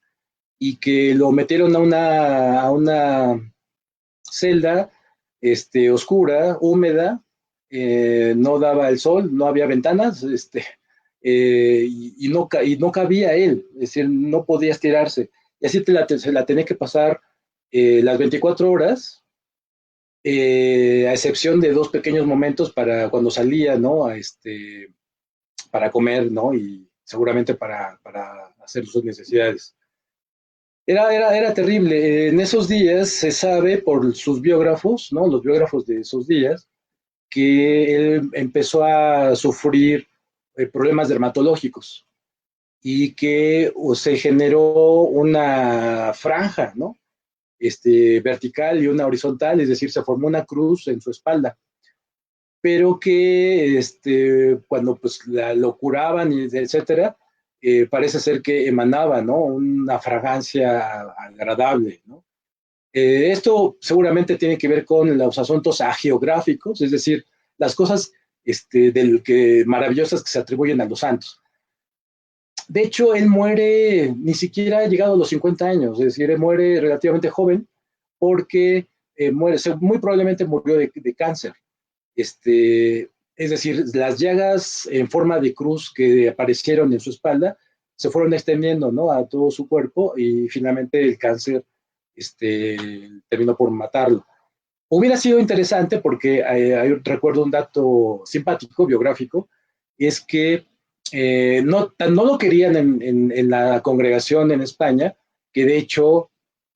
y que lo metieron a una celda oscura, húmeda, no daba el sol, no había ventanas, y no cabía él, es decir, no podía estirarse. Y así se la tenía que pasar las 24 horas, a excepción de 2 pequeños momentos para cuando salía, ¿no? Para comer, ¿no? Y seguramente para hacer sus necesidades. Era terrible. En esos días se sabe por sus biógrafos, ¿no? Los biógrafos de esos días, que él empezó a sufrir problemas dermatológicos y que se generó una franja, ¿no? Vertical y una horizontal, es decir, se formó una cruz en su espalda, pero que cuando pues lo curaban, y etcétera, parece ser que emanaba, ¿no? Una fragancia agradable, ¿no? Esto seguramente tiene que ver con los asuntos agiográficos, es decir, las cosas maravillosas que se atribuyen a los santos. De hecho, él muere, ni siquiera ha llegado a los 50 años, es decir, él muere relativamente joven porque muy probablemente murió de cáncer. Es decir, las llagas en forma de cruz que aparecieron en su espalda se fueron extendiendo, ¿no? A todo su cuerpo y finalmente el cáncer terminó por matarlo. Hubiera sido interesante porque recuerdo un dato simpático, biográfico, es que no lo querían en la congregación en España, que de hecho,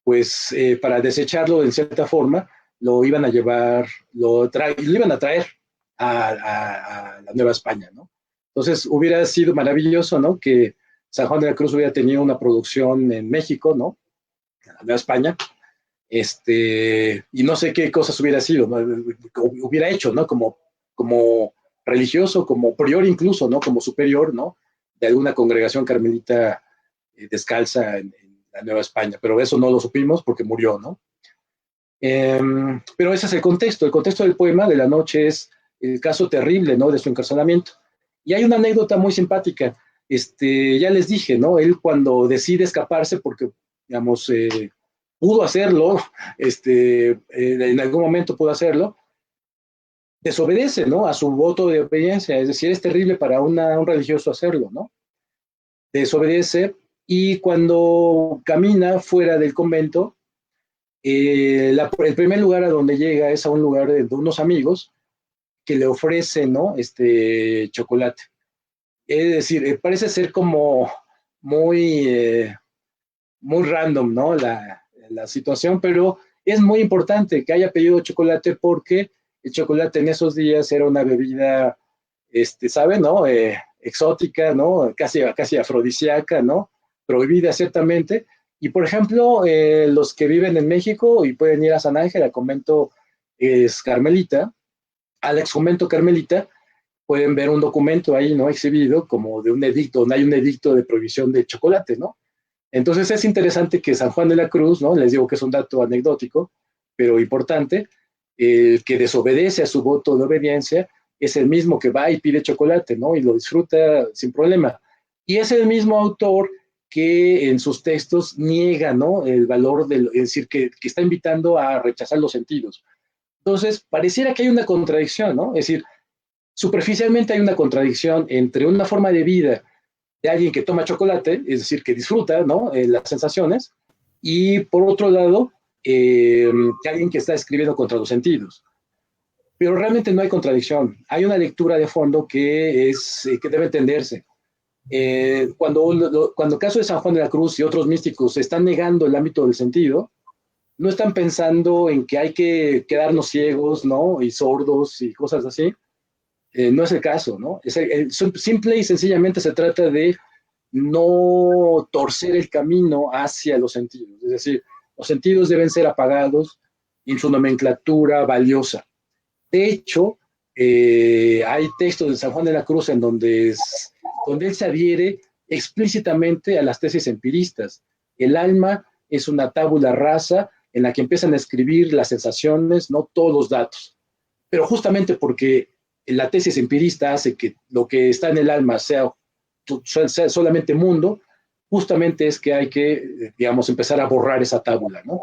pues para desecharlo en cierta forma, lo iban a llevar, lo iban a traer a la Nueva España, ¿no? Entonces hubiera sido maravilloso, ¿no? Que San Juan de la Cruz hubiera tenido una producción en México, ¿no? En la Nueva España, y no sé qué cosas hubiera sido, ¿no? Hubiera hecho, ¿no? Como religioso, como prior incluso, ¿no? Como superior, ¿no? De alguna congregación carmelita descalza en la Nueva España, pero eso no lo supimos porque murió, ¿no? Pero ese es el contexto del poema de la noche es el caso terrible, ¿no? De su encarcelamiento. Y hay una anécdota muy simpática, ya les dije, ¿no? Él cuando decide escaparse, porque, digamos, pudo hacerlo, en algún momento pudo hacerlo, desobedece, ¿no? A su voto de obediencia, es decir, es terrible para un religioso hacerlo, ¿no? Desobedece y cuando camina fuera del convento, el primer lugar a donde llega es a un lugar de unos amigos que le ofrecen, ¿no? Chocolate. Es decir, parece ser como muy, muy random, ¿no? La situación, pero es muy importante que haya pedido chocolate porque el chocolate en esos días era una bebida, ¿sabe, no? Exótica, ¿no? Casi afrodisíaca, ¿no? Prohibida ciertamente. Y por ejemplo, los que viven en México y pueden ir a San Ángel, al convento es carmelita, al ex convento carmelita, pueden ver un documento ahí, ¿no? Exhibido como de un edicto, donde hay un edicto de prohibición de chocolate, ¿no? Entonces es interesante que San Juan de la Cruz, ¿no? Les digo que es un dato anecdótico, pero importante, el que desobedece a su voto de obediencia es el mismo que va y pide chocolate, ¿no? Y lo disfruta sin problema. Y es el mismo autor que en sus textos niega, ¿no? El valor es decir, que está invitando a rechazar los sentidos. Entonces, pareciera que hay una contradicción, ¿no? Es decir, superficialmente hay una contradicción entre una forma de vida de alguien que toma chocolate, es decir, que disfruta, ¿no? Las sensaciones, y por otro lado, que alguien que está escribiendo contra los sentidos. Pero realmente no hay contradicción, hay una lectura de fondo que debe entenderse. Cuando el caso de San Juan de la Cruz y otros místicos están negando el ámbito del sentido, no están pensando en que hay que quedarnos ciegos, ¿no? Y sordos y cosas así. No es el caso, ¿no? Simple y sencillamente se trata de no torcer el camino hacia los sentidos. Es decir, los sentidos deben ser apagados en su nomenclatura valiosa. De hecho, hay textos de San Juan de la Cruz en donde él se adhiere explícitamente a las tesis empiristas. El alma es una tabula rasa en la que empiezan a escribir las sensaciones, no todos los datos. pero justamente porque la tesis empirista hace que lo que está en el alma sea solamente mundo, justamente es que hay que, digamos, empezar a borrar esa tábula, ¿no?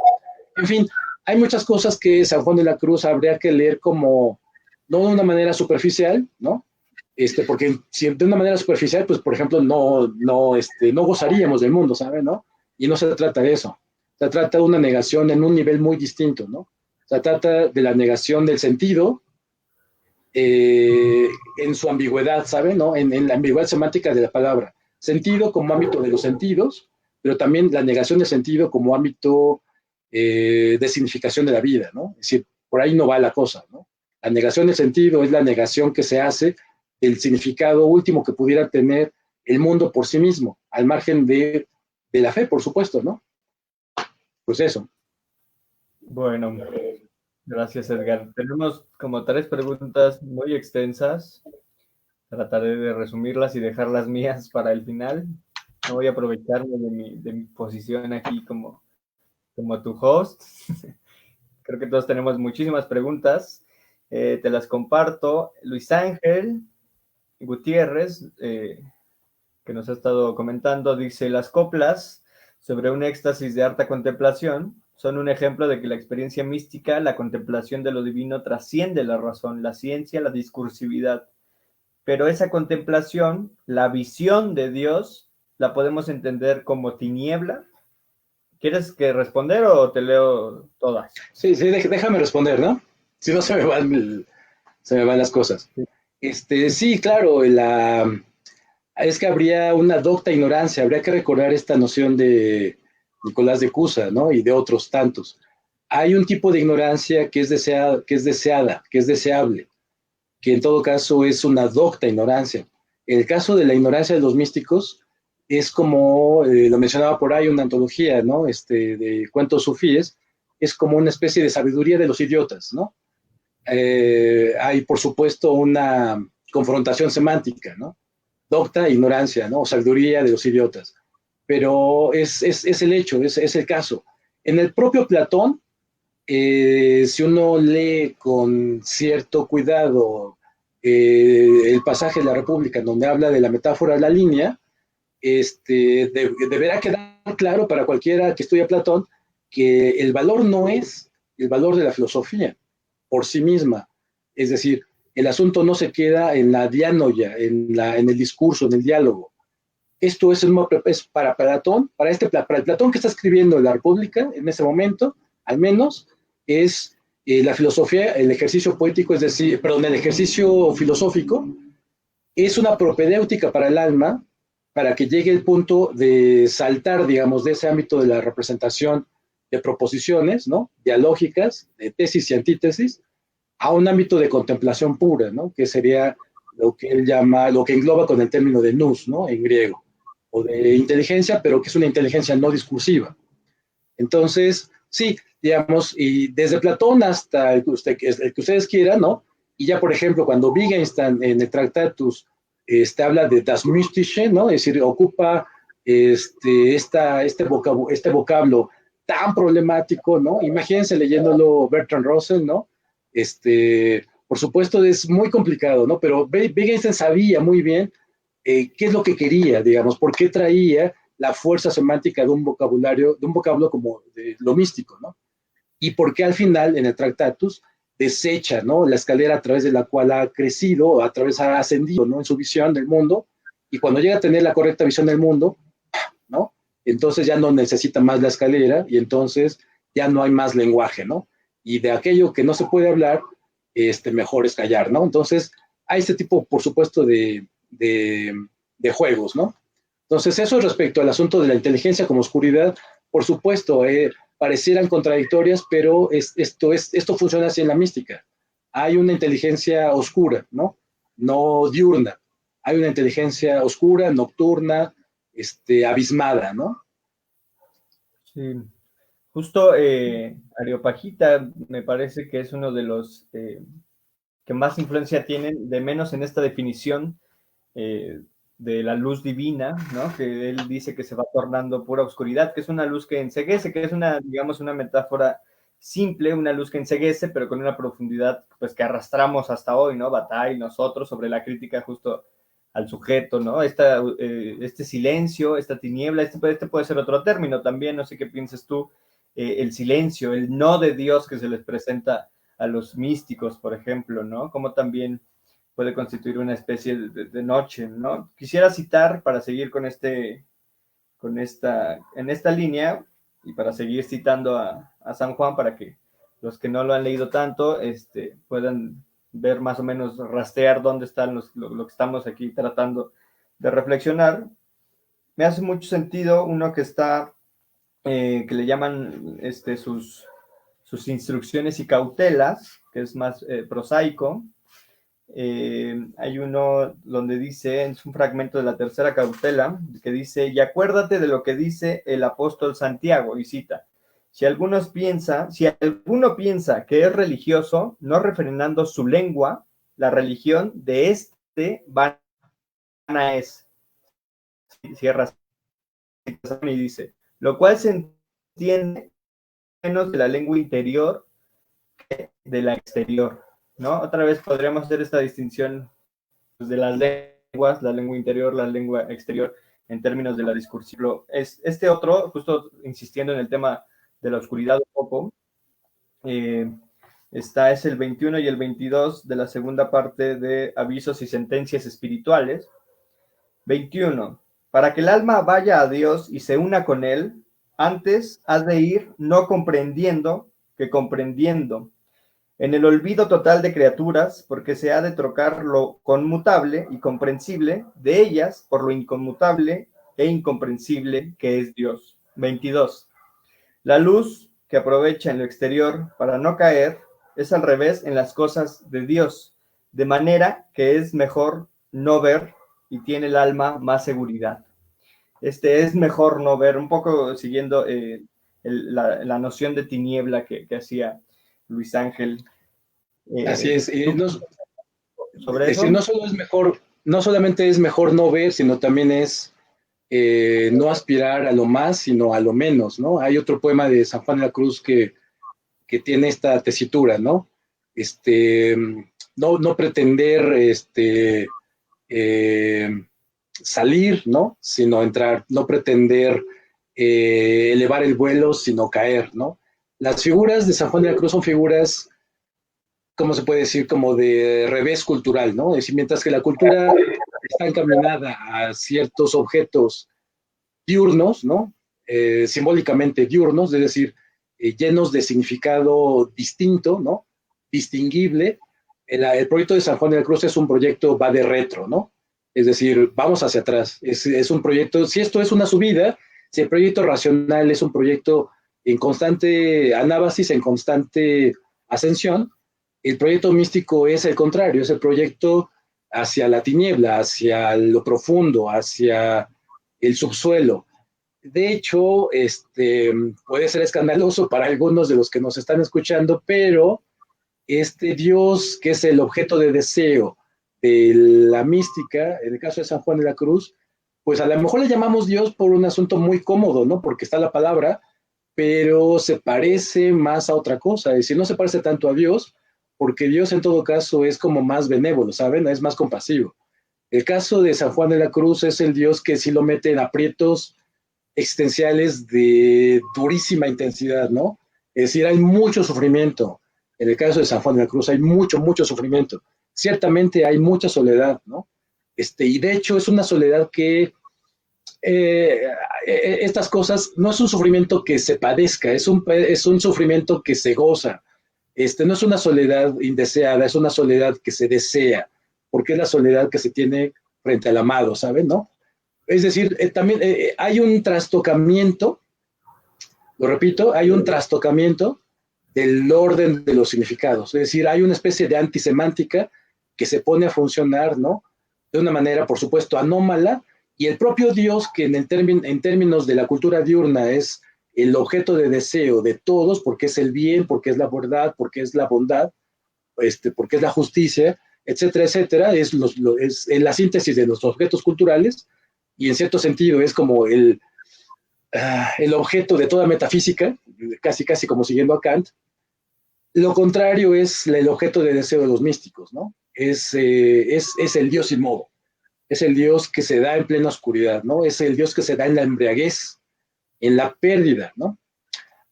En fin, hay muchas cosas que San Juan de la Cruz habría que leer como, no de una manera superficial, ¿no? Porque si de una manera superficial, pues, por ejemplo, no gozaríamos del mundo, ¿sabe? ¿No? Y no se trata de eso. Se trata de una negación en un nivel muy distinto, ¿no? Se trata de la negación del sentido en su ambigüedad, ¿sabe? ¿No? En la ambigüedad semántica de la palabra. Sentido como ámbito de los sentidos, pero también la negación de sentido como ámbito de significación de la vida, ¿no? Es decir, por ahí no va la cosa, ¿no? La negación del sentido es la negación que se hace del significado último que pudiera tener el mundo por sí mismo, al margen de la fe, por supuesto, ¿no? Pues eso. Bueno, gracias, Edgar. Tenemos como 3 preguntas muy extensas. Trataré de resumirlas y dejar las mías para el final. No voy a aprovecharme de mi posición aquí como tu host. Creo que todos tenemos muchísimas preguntas. Te las comparto. Luis Ángel Gutiérrez, que nos ha estado comentando, dice: las coplas sobre un éxtasis de harta contemplación son un ejemplo de que la experiencia mística, la contemplación de lo divino, trasciende la razón, la ciencia, la discursividad. Pero esa contemplación, la visión de Dios, la podemos entender como tiniebla. ¿Quieres que responder o te leo todas? Sí, sí, déjame responder, ¿no? Si no se me van las cosas. Sí, claro, es que habría una docta ignorancia, habría que recordar esta noción de Nicolás de Cusa, ¿no? Y de otros tantos. Hay un tipo de ignorancia que es deseada, que es deseable, que en todo caso es una docta ignorancia. El caso de la ignorancia de los místicos es como, lo mencionaba por ahí, una antología, ¿no? De cuentos sufíes, es como una especie de sabiduría de los idiotas, ¿no? Hay, por supuesto, una confrontación semántica, ¿no? Docta ignorancia, ¿no? O sabiduría de los idiotas. Pero es el hecho, es el caso. En el propio Platón, si uno lee con cierto cuidado el pasaje de la República, en donde habla de la metáfora de la línea, deberá quedar claro para cualquiera que estudie Platón que el valor no es el valor de la filosofía por sí misma. Es decir, el asunto no se queda en la dianoia, en el discurso, en el diálogo. Esto es para Platón, para el Platón que está escribiendo la República en ese momento, al menos, es la filosofía, el ejercicio poético, es decir, perdón, el ejercicio filosófico, es una propedéutica para el alma, para que llegue el punto de saltar, digamos, de ese ámbito de la representación de proposiciones, ¿no? Dialógicas, de tesis y antítesis, a un ámbito de contemplación pura, ¿no? Que sería lo que él llama, lo que engloba con el término de nous, ¿no? En griego, o de inteligencia, pero que es una inteligencia no discursiva. Entonces, sí, digamos, y desde Platón hasta el que ustedes quieran, ¿no? Y ya, por ejemplo, cuando Wittgenstein en el Tractatus habla de das Mystische, ¿no? Es decir, ocupa este vocablo tan problemático, ¿no? Imagínense leyéndolo Bertrand Russell, ¿no? Por supuesto, es muy complicado, ¿no? Pero Wittgenstein sabía muy bien qué es lo que quería, digamos, por qué traía la fuerza semántica de un vocablo como de lo místico, ¿no? Y por qué al final, en el Tractatus, desecha, ¿no? La escalera a través de la cual ha crecido, a través ha ascendido, ¿no? En su visión del mundo, y cuando llega a tener la correcta visión del mundo, ¿no? Entonces ya no necesita más la escalera y entonces ya no hay más lenguaje, ¿no? Y de aquello que no se puede hablar, mejor es callar, ¿no? Entonces, hay este tipo, por supuesto, de juegos, ¿no? Entonces, eso respecto al asunto de la inteligencia como oscuridad, por supuesto, parecieran contradictorias, pero esto funciona así en la mística. Hay una inteligencia oscura, ¿no? No diurna. Hay una inteligencia oscura, nocturna, abismada, ¿no? Sí. Justo Areopagita me parece que es uno de los que más influencia tienen, de menos en esta definición eh, de la luz divina, ¿no? Que él dice que se va tornando pura oscuridad, que es una luz que enceguece, que es una, digamos, una metáfora simple, una luz que enceguece, pero con una profundidad pues que arrastramos hasta hoy, ¿no? Bataille, nosotros, sobre la crítica justo al sujeto, ¿no? Este silencio, esta tiniebla, este puede ser otro término también, no sé qué piensas tú, el silencio, el no de Dios que se les presenta a los místicos, por ejemplo, ¿no? Como también puede constituir una especie de noche, ¿no? Quisiera citar para seguir en esta línea y para seguir citando a San Juan para que los que no lo han leído tanto puedan ver más o menos, rastrear dónde están lo que estamos aquí tratando de reflexionar. Me hace mucho sentido uno que está, que le llaman sus instrucciones y cautelas, que es más prosaico. Hay uno donde dice, es un fragmento de la tercera cautela, que dice, y acuérdate de lo que dice el apóstol Santiago, y cita, si alguno piensa que es religioso, no refrenando su lengua, la religión de vana es. Cierra y dice, lo cual se entiende menos de la lengua interior que de la exterior, ¿no? Otra vez podríamos hacer esta distinción pues, de las lenguas, la lengua interior, la lengua exterior, en términos de la discursiva. Este otro, justo insistiendo en el tema de la oscuridad un poco, es el 21 y el 22 de la segunda parte de Avisos y Sentencias Espirituales. 21. Para que el alma vaya a Dios y se una con Él, antes has de ir no comprendiendo que comprendiendo, en el olvido total de criaturas, porque se ha de trocar lo conmutable y comprensible de ellas por lo inconmutable e incomprensible que es Dios. 22. La luz que aprovecha en lo exterior para no caer es al revés en las cosas de Dios, de manera que es mejor no ver y tiene el alma más seguridad. Es mejor no ver, un poco siguiendo la noción de tiniebla que hacía Luis Ángel. Así es. ¿Sobre Decir, eso? no solo es mejor, no solamente es mejor no ver, sino también es no aspirar a lo más, sino a lo menos, ¿no? Hay otro poema de San Juan de la Cruz que tiene esta tesitura, ¿no? No pretender eh, salir, ¿no? Sino entrar, no pretender elevar el vuelo, sino caer, ¿no? Las figuras de San Juan de la Cruz son figuras, ¿cómo se puede decir? Como de revés cultural, ¿no? Es decir, mientras que la cultura está encaminada a ciertos objetos diurnos, ¿no? Simbólicamente diurnos, es decir, llenos de significado distinto, ¿no? Distinguible. El proyecto de San Juan de la Cruz es un proyecto, va de retro, ¿no? Es decir, vamos hacia atrás. Es un proyecto, si esto es una subida, si el proyecto racional es un proyecto en constante anábasis, en constante ascensión, el proyecto místico es el contrario, es el proyecto hacia la tiniebla, hacia lo profundo, hacia el subsuelo. De hecho, puede ser escandaloso para algunos de los que nos están escuchando, pero este Dios que es el objeto de deseo de la mística, en el caso de San Juan de la Cruz, pues a lo mejor le llamamos Dios por un asunto muy cómodo, ¿no? Porque está la palabra, pero se parece más a otra cosa, es decir, no se parece tanto a Dios, porque Dios en todo caso es como más benévolo, ¿saben? Es más compasivo. El caso de San Juan de la Cruz es el Dios que sí lo mete en aprietos existenciales de durísima intensidad, ¿no? Es decir, hay mucho sufrimiento. En el caso de San Juan de la Cruz hay mucho, mucho sufrimiento. Ciertamente hay mucha soledad, ¿no? Y de hecho es una soledad que estas cosas no es un sufrimiento que se padezca, es un sufrimiento que se goza. No es una soledad indeseada, es una soledad que se desea, porque es la soledad que se tiene frente al amado, ¿saben? ¿No? Es decir, también hay un trastocamiento, lo repito, hay un trastocamiento del orden de los significados. Es decir, hay una especie de antisemántica que se pone a funcionar, ¿no? De una manera, por supuesto, anómala, y el propio Dios, que en términos de la cultura diurna es el objeto de deseo de todos, porque es el bien, porque es la verdad, porque es la bondad, porque es la justicia, etcétera, etcétera, es la síntesis de los objetos culturales, y en cierto sentido es como el objeto de toda metafísica, casi casi como siguiendo a Kant, Lo contrario es el objeto de deseo de los místicos, ¿no? Es el Dios sin modo, es el Dios que se da en plena oscuridad, ¿no? Es el Dios que se da en la embriaguez, en la pérdida, ¿no?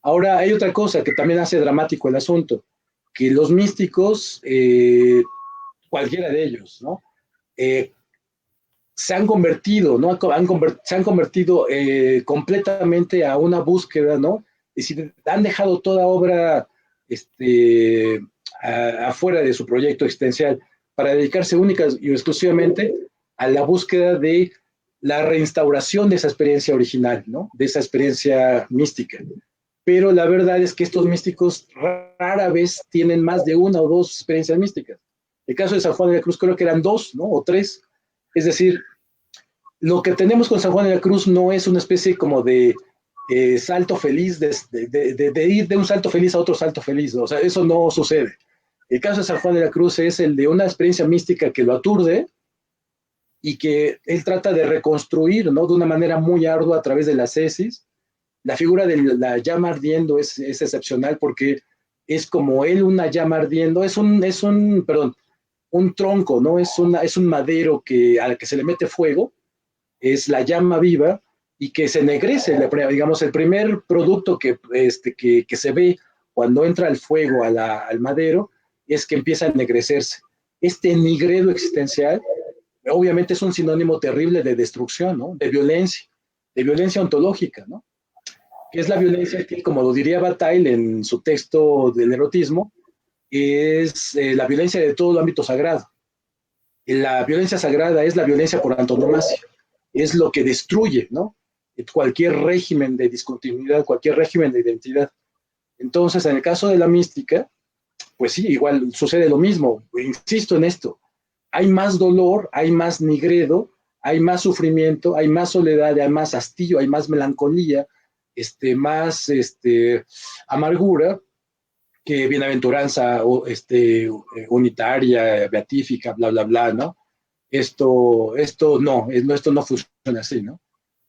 Ahora, hay otra cosa que también hace dramático el asunto, que los místicos, cualquiera de ellos, ¿no? Eh, se han convertido, ¿no? Se han convertido completamente a una búsqueda, ¿no? Es decir, han dejado toda obra afuera de su proyecto existencial para dedicarse única y exclusivamente a la búsqueda de la reinstauración de esa experiencia original, ¿no? De esa experiencia mística. Pero la verdad es que estos místicos rara vez tienen más de una o dos experiencias místicas. El caso de San Juan de la Cruz creo que eran dos, ¿no? O tres. Es decir, lo que tenemos con San Juan de la Cruz no es una especie como de salto feliz, de ir de un salto feliz a otro salto feliz, ¿no? O sea, eso no sucede. El caso de San Juan de la Cruz es el de una experiencia mística que lo aturde y que él trata de reconstruir, ¿no? De una manera muy ardua a través de la ascesis. La figura de la llama ardiendo es excepcional porque es como él una llama ardiendo, perdón, un tronco, ¿no? Es un madero al que se le mete fuego, es la llama viva y que se ennegrece, digamos, el primer producto que se ve cuando entra el fuego al madero es que empieza a ennegrecerse. Este nigredo existencial obviamente es un sinónimo terrible de destrucción, ¿no? De violencia ontológica, ¿no? Que es la violencia que, como lo diría Bataille en su texto del erotismo, es la violencia de todo el ámbito sagrado. La violencia sagrada es la violencia por antonomasia, es lo que destruye, ¿no? Cualquier régimen de discontinuidad, cualquier régimen de identidad. Entonces, en el caso de la mística, pues sí, igual sucede lo mismo. Insisto en esto, hay más dolor, hay más nigredo, hay más sufrimiento, hay más soledad, hay más hastío, hay más melancolía, más amargura que bienaventuranza unitaria, beatífica, bla, bla, bla, ¿no? Esto no funciona así, ¿no?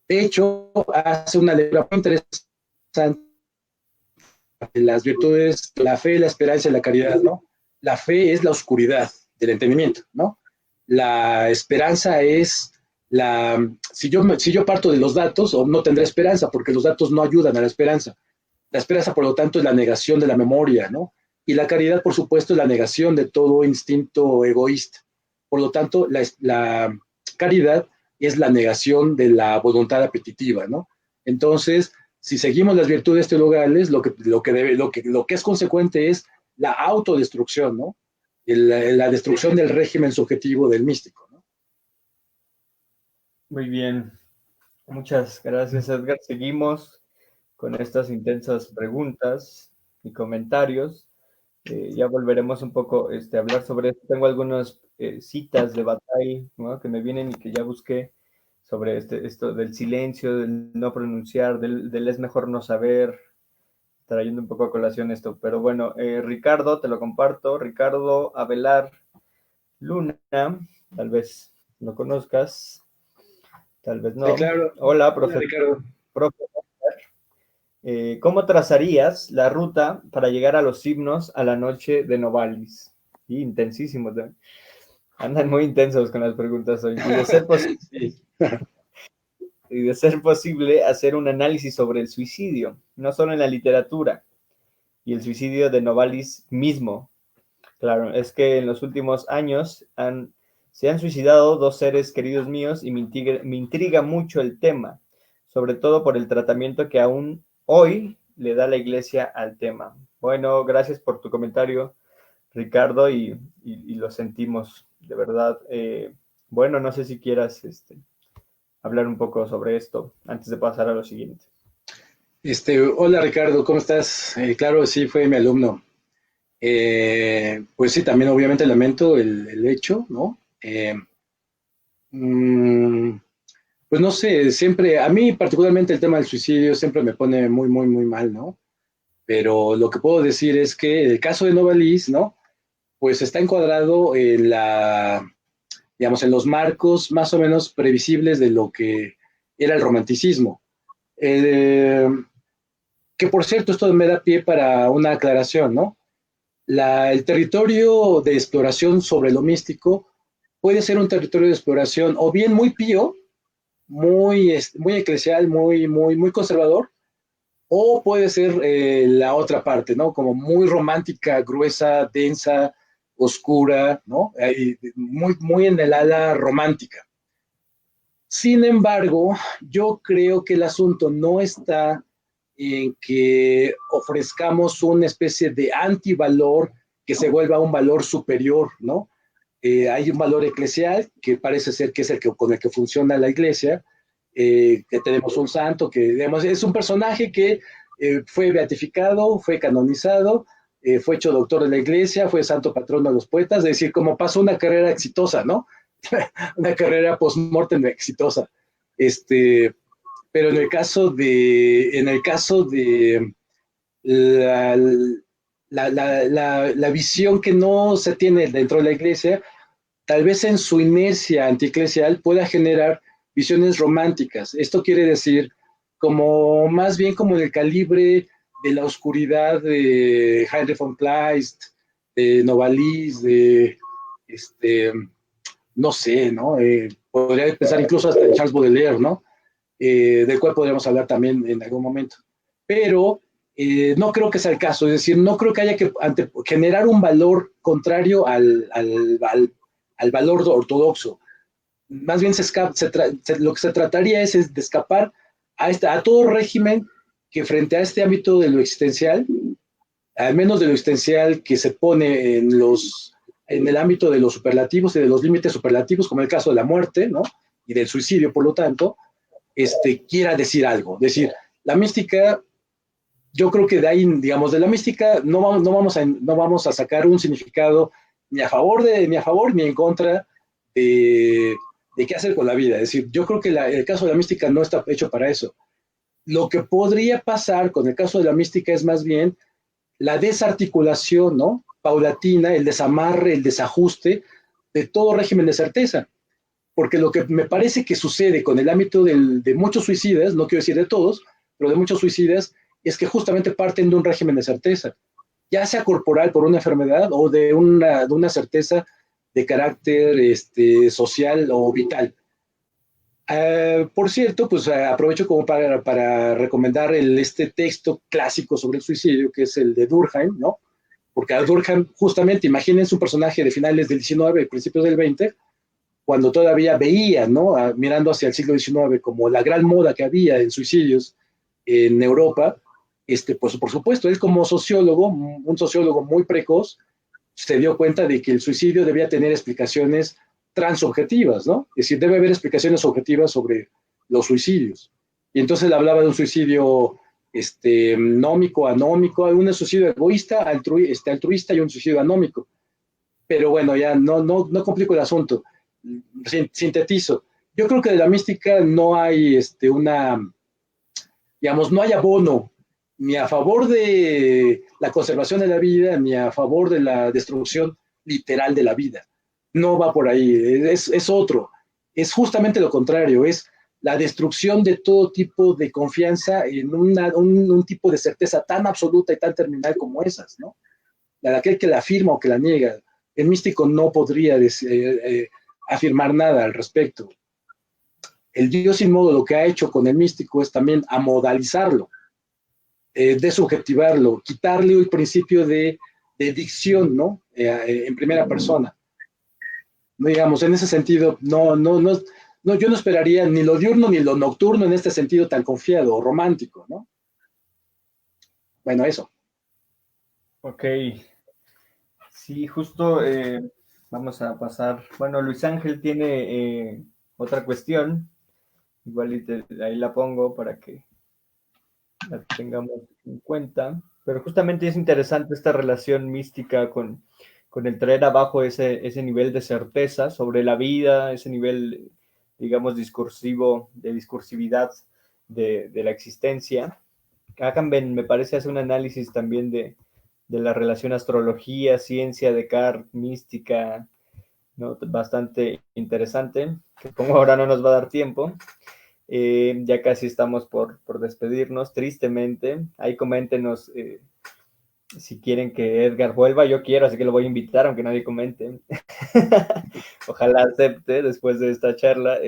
De hecho, hace una lectura muy interesante de las virtudes, la fe, la esperanza y la caridad, ¿no? La fe es la oscuridad del entendimiento, ¿no? La esperanza es si yo parto de los datos, no tendré esperanza, porque los datos no ayudan a la esperanza. La esperanza, por lo tanto, es la negación de la memoria, ¿no? Y la caridad, por supuesto, es la negación de todo instinto egoísta. Por lo tanto, la caridad es la negación de la voluntad apetitiva, ¿no? Entonces, si seguimos las virtudes teologales, lo que es consecuente es la autodestrucción, ¿no? La destrucción del régimen subjetivo del místico, ¿no? Muy bien. Muchas gracias, Edgar. Seguimos con estas intensas preguntas y comentarios. Ya volveremos un poco a hablar sobre esto. Tengo algunas citas de Bataille, ¿no? Que me vienen y que ya busqué sobre esto del silencio, del no pronunciar, del es mejor no saber, trayendo un poco a colación esto. Pero bueno, Ricardo, te lo comparto. Ricardo Avelar Luna, tal vez lo conozcas, tal vez Sí, no. claro. Hola, Hola, Ricardo. profesor. ¿Cómo trazarías la ruta para llegar a los himnos a la noche de Novalis? Y intensísimos, ¿eh? Andan muy intensos con las preguntas hoy. Sí. Y de ser posible, hacer un análisis sobre el suicidio, no solo en la literatura, y el suicidio de Novalis mismo. Claro, es que en los últimos años se han suicidado dos seres queridos míos y me intriga mucho el tema, sobre todo por el tratamiento que aún hoy le da la iglesia al tema. Bueno, gracias por tu comentario, Ricardo, y lo sentimos, de verdad. Bueno, no sé si quieras hablar un poco sobre esto antes de pasar a lo siguiente. Hola, Ricardo, ¿cómo estás? Claro, sí, fue mi alumno. Pues sí, también obviamente lamento el hecho, ¿no? Mm, pues no sé, siempre, a mí particularmente el tema del suicidio siempre me pone muy, muy, muy mal, ¿no? Pero lo que puedo decir es que el caso de Novalis, ¿no? Pues está encuadrado digamos, en los marcos más o menos previsibles de lo que era el romanticismo. Eh, que por cierto, esto me da pie para una aclaración, ¿no? El territorio de exploración sobre lo místico puede ser un territorio de exploración o bien muy pío, muy eclesial, muy conservador, o puede ser la otra parte, ¿no? Como muy romántica, gruesa, densa, oscura, ¿no? Muy en el ala romántica. Sin embargo, yo creo que el asunto no está en que ofrezcamos una especie de antivalor que se vuelva un valor superior, ¿no? Hay un valor eclesial que parece ser que es el que, con el que funciona la iglesia, que tenemos un santo, que digamos, es un personaje que fue beatificado, fue canonizado, fue hecho doctor de la iglesia, fue santo patrono de los poetas, es decir, como pasó una carrera exitosa, ¿no? Una carrera post-mortem exitosa. Este, pero en el caso de la, la visión que no se tiene dentro de la iglesia, tal vez en su inercia antieclesial pueda generar visiones románticas. Esto quiere decir como más bien como el calibre de la oscuridad de Heinrich von Kleist, de Novalis, de no sé, ¿no? Podría pensar incluso hasta en Charles Baudelaire, ¿no? Del cual podríamos hablar también en algún momento. Pero no creo que sea el caso, es decir, no creo que haya que generar un valor contrario al valor ortodoxo. Más bien lo que se trataría es de escapar a todo régimen que frente a este ámbito de lo existencial, al menos de lo existencial que se pone en el ámbito de los superlativos y de los límites superlativos, como el caso de la muerte, ¿no? Y del suicidio, por lo tanto, quiera decir algo. Es decir, la mística, yo creo que de ahí, digamos, de la mística no vamos a sacar un significado ni a favor ni en contra de, de qué hacer con la vida. Es decir, yo creo que el caso de la mística no está hecho para eso. Lo que podría pasar con el caso de la mística es más bien la desarticulación, ¿no? Paulatina, el desamarre, el desajuste de todo régimen de certeza. Porque lo que me parece que sucede con el ámbito de muchos suicidas, no quiero decir de todos, pero de muchos suicidas, es que justamente parten de un régimen de certeza, ya sea corporal por una enfermedad o de una certeza de carácter social o vital. Por cierto, pues aprovecho como para recomendar este texto clásico sobre el suicidio, que es el de Durkheim, ¿no? Porque a Durkheim, justamente, imagínense un personaje de finales del 19, principios del 20, cuando todavía veía, ¿no? Mirando hacia el siglo XIX como la gran moda que había en suicidios en Europa, pues por supuesto, él como sociólogo, un sociólogo muy precoz, se dio cuenta de que el suicidio debía tener explicaciones transobjetivas, ¿no? Es decir, debe haber explicaciones objetivas sobre los suicidios. Y entonces él hablaba de un suicidio nómico, anómico, un suicidio egoísta, altruista y un suicidio anómico. Pero bueno, ya no complico el asunto. Sintetizo. Yo creo que de la mística no hay digamos, no hay abono ni a favor de la conservación de la vida, ni a favor de la destrucción literal de la vida. No va por ahí, es otro. Es justamente lo contrario, es la destrucción de todo tipo de confianza en un tipo de certeza tan absoluta y tan terminal como esas, ¿no? Aquel que la afirma o que la niega. El místico no podría afirmar nada al respecto. El Dios sin modo lo que ha hecho con el místico es también amodalizarlo, desubjetivarlo, quitarle el principio de dicción, ¿no? En primera persona. No, digamos, en ese sentido, yo no esperaría ni lo diurno ni lo nocturno en este sentido tan confiado o romántico, ¿no? Bueno, eso. Ok, sí, justo vamos a pasar. Bueno, Luis Ángel tiene otra cuestión, igual ahí la pongo para que la tengamos en cuenta, pero justamente es interesante esta relación mística con el traer abajo ese nivel de certeza sobre la vida, ese nivel, digamos, discursivo, de discursividad de la existencia. Agamben me parece hace un análisis también de la relación astrología, ciencia, Descartes, mística, ¿no? Bastante interesante, que como ahora no nos va a dar tiempo. Ya casi estamos por despedirnos, tristemente. Ahí coméntenos si quieren que Edgar vuelva, yo quiero, así que lo voy a invitar, aunque nadie comente. Ojalá acepte después de esta charla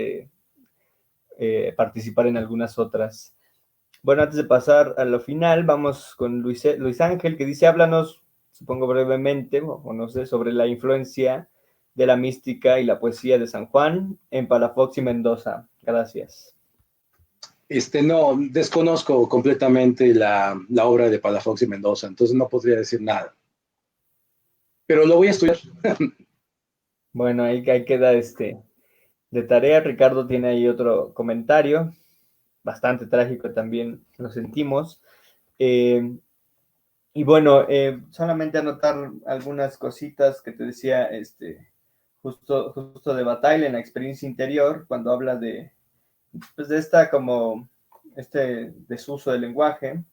participar en algunas otras. Bueno, antes de pasar a lo final, vamos con Luis Ángel, que dice, háblanos, supongo brevemente, o no sé, sobre la influencia de la mística y la poesía de San Juan en Palafox y Mendoza. Gracias. No, desconozco completamente la obra de Palafox y Mendoza, entonces no podría decir nada. Pero lo voy a estudiar. Bueno, ahí queda de tarea. Ricardo tiene ahí otro comentario, bastante trágico también, lo sentimos. Eh, y bueno, solamente anotar algunas cositas que te decía, justo de Bataille en la experiencia interior, cuando habla pues de esta como, desuso del lenguaje,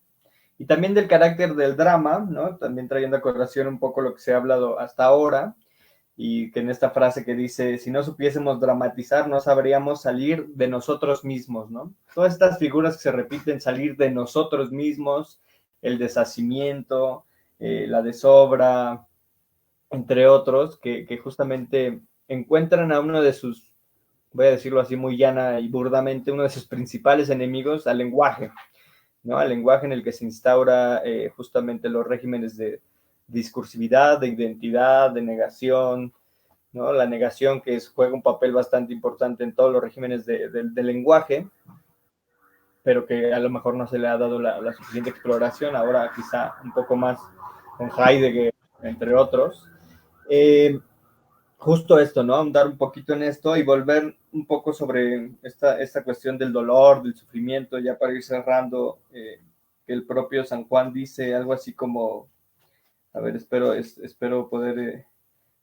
y también del carácter del drama, ¿no? También trayendo a colación un poco lo que se ha hablado hasta ahora, y que en esta frase que dice, si no supiésemos dramatizar, no sabríamos salir de nosotros mismos, ¿no? Todas estas figuras que se repiten, salir de nosotros mismos, el deshacimiento, la desobra, entre otros, que justamente encuentran a uno de sus, voy a decirlo así muy llana y burdamente, uno de sus principales enemigos, al lenguaje, ¿no? Al lenguaje en el que se instaura justamente los regímenes de discursividad, de identidad, de negación, ¿no? La negación que juega un papel bastante importante en todos los regímenes de lenguaje, pero que a lo mejor no se le ha dado la suficiente exploración, ahora quizá un poco más con Heidegger, entre otros. Eh, Justo esto, ¿no? Ahondar un poquito en esto y volver un poco sobre esta cuestión del dolor, del sufrimiento, ya para ir cerrando, que el propio San Juan dice algo así como, a ver, espero poder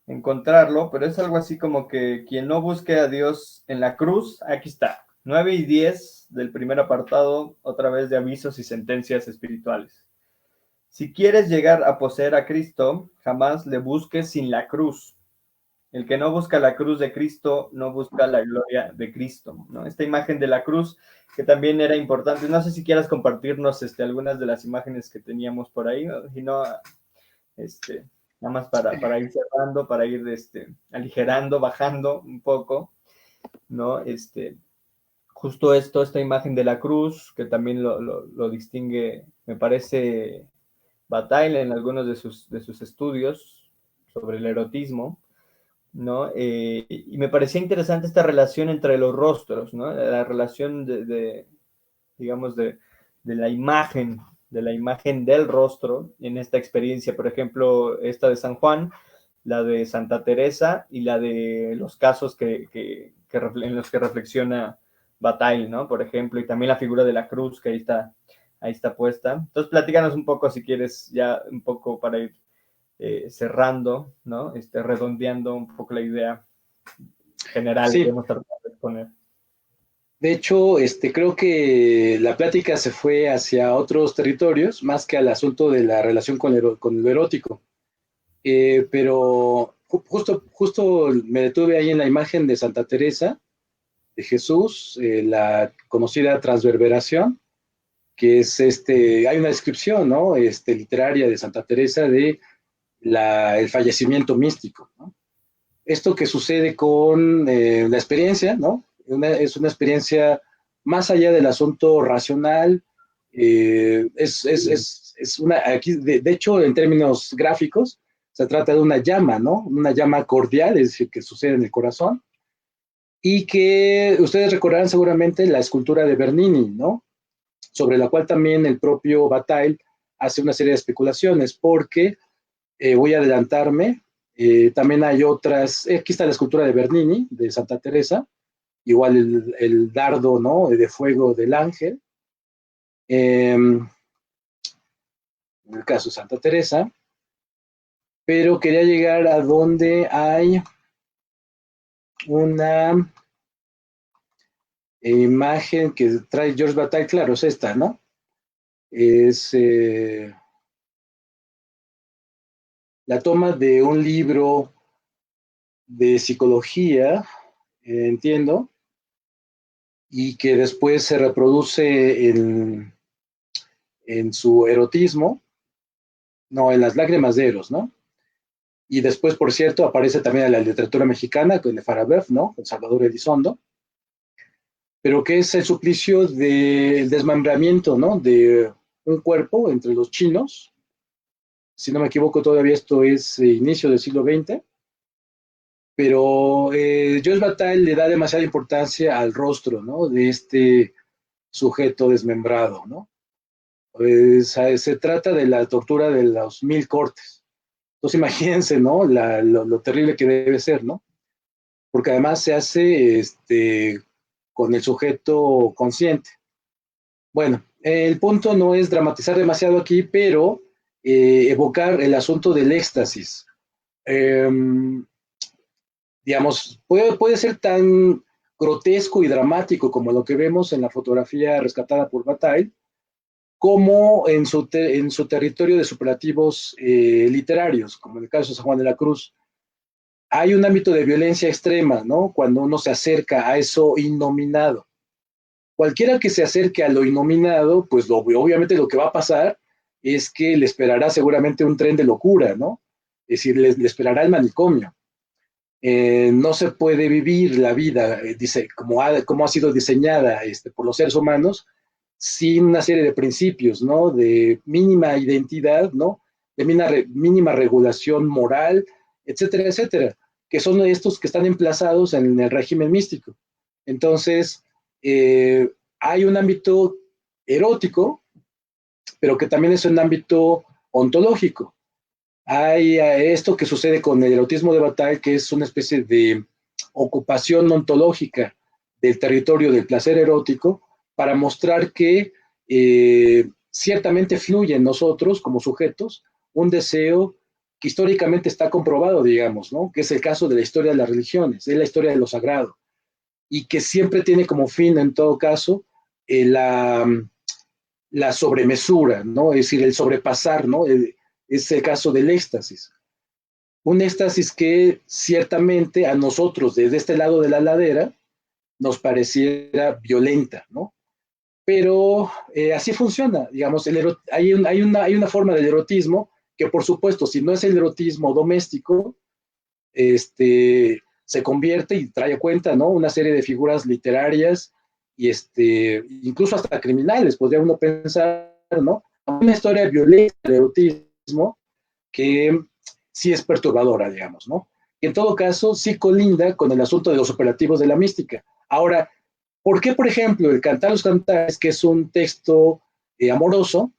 encontrarlo, pero es algo así como que quien no busque a Dios en la cruz, aquí está, 9 y 10 del primer apartado, otra vez de avisos y sentencias espirituales. Si quieres llegar a poseer a Cristo, jamás le busques sin la cruz. El que no busca la cruz de Cristo no busca la gloria de Cristo, ¿no? Esta imagen de la cruz que también era importante. No sé si quieras compartirnos algunas de las imágenes que teníamos por ahí, ¿no? Si no, este, nada más para ir cerrando, para ir aligerando, bajando un poco, ¿no? Justo esta imagen de la cruz, que también lo distingue, me parece, Bataille en algunos de sus estudios sobre el erotismo, ¿no? Y me parecía interesante esta relación entre los rostros, ¿no? La relación digamos, de la imagen del rostro en esta experiencia, por ejemplo, esta de San Juan, la de Santa Teresa y la de los casos en los que reflexiona Bataille, ¿no? Por ejemplo, y también la figura de la cruz que ahí está puesta. Entonces, platícanos un poco, si quieres, ya un poco para ir cerrando, ¿no? Redondeando un poco la idea general que Sí, hemos tratado de exponer. de hecho, creo que la plática se fue hacia otros territorios, más que al asunto de la relación con lo erótico. Pero justo me detuve ahí en la imagen de Santa Teresa, de Jesús, la conocida transverberación, que es hay una descripción, ¿no? Literaria de Santa Teresa de el fallecimiento místico, ¿no? Esto que sucede con la experiencia, ¿no? Es una experiencia más allá del asunto racional, es una, aquí, de hecho, en términos gráficos, se trata de una llama, ¿no? Una llama cordial, es decir, que sucede en el corazón, y que ustedes recordarán seguramente la escultura de Bernini, ¿no? Sobre la cual también el propio Bataille hace una serie de especulaciones, porque voy a adelantarme, también hay otras, aquí está la escultura de Bernini, de Santa Teresa, igual el dardo, ¿no? De fuego del ángel, en el caso de Santa Teresa, pero quería llegar a donde hay una imagen que trae George Bataille, claro, es esta, ¿no? Es la toma de un libro de psicología, entiendo, y que después se reproduce en su erotismo, no, en las lágrimas de Eros, ¿no? Y después, por cierto, aparece también en la literatura mexicana con el Farabeuf, ¿no? Con Salvador Elizondo, pero que es el suplicio del desmembramiento, ¿no? De un cuerpo entre los chinos. Si no me equivoco, todavía esto es inicio del siglo XX, pero Joyce Bataille le da demasiada importancia al rostro, ¿no? De este sujeto desmembrado, ¿no? Se trata de la tortura de los 1000 cortes. Entonces imagínense, ¿no? Lo terrible que debe ser, ¿no? Porque además se hace con el sujeto consciente. Bueno, el punto no es dramatizar demasiado aquí, pero evocar el asunto del éxtasis. Eh, digamos, puede ser tan grotesco y dramático como lo que vemos en la fotografía rescatada por Bataille, como en su territorio de superlativos literarios, como en el caso de San Juan de la Cruz. Hay un ámbito de violencia extrema, ¿no? Cuando uno se acerca a eso innominado. Cualquiera que se acerque a lo innominado, pues obviamente lo que va a pasar es que le esperará seguramente un tren de locura, ¿no? Es decir, le esperará el manicomio. No se puede vivir la vida dice, como ha sido diseñada por los seres humanos sin una serie de principios, ¿no? De mínima identidad, ¿no? De mínima regulación moral, etcétera, etcétera, que son estos que están emplazados en el régimen místico. Entonces, hay un ámbito erótico, pero que también es un ámbito ontológico. Hay esto que sucede con el erotismo de Bataille, que es una especie de ocupación ontológica del territorio del placer erótico para mostrar que ciertamente fluye en nosotros como sujetos un deseo que históricamente está comprobado, digamos, ¿no? Que es el caso de la historia de las religiones, es la historia de lo sagrado, y que siempre tiene como fin, en todo caso, la sobremesura, ¿no? Es decir, el sobrepasar, ¿no? Es el caso del éxtasis. Un éxtasis que ciertamente a nosotros, desde este lado de la ladera, nos pareciera violenta, ¿no? Pero así funciona, digamos, hay una forma del erotismo que, por supuesto, si no es el erotismo doméstico, se convierte y trae a cuenta, ¿no? Una serie de figuras literarias y incluso hasta criminales, podría uno pensar, ¿no? Una historia violenta del erotismo que sí es perturbadora, digamos, ¿no? Y en todo caso, sí colinda con el asunto de los operativos de la mística. Ahora, ¿por qué, por ejemplo, el Cantar los Cantares, que es un texto amoroso,